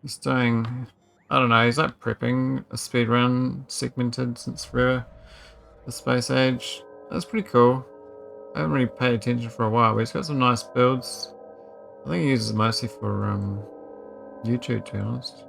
Speaker 1: He's doing, I don't know, he's like prepping a speed run segmented since forever. The space age. That's pretty cool. I haven't really paid attention for a while, but he's got some nice builds. I think he uses it mostly for YouTube, to be honest.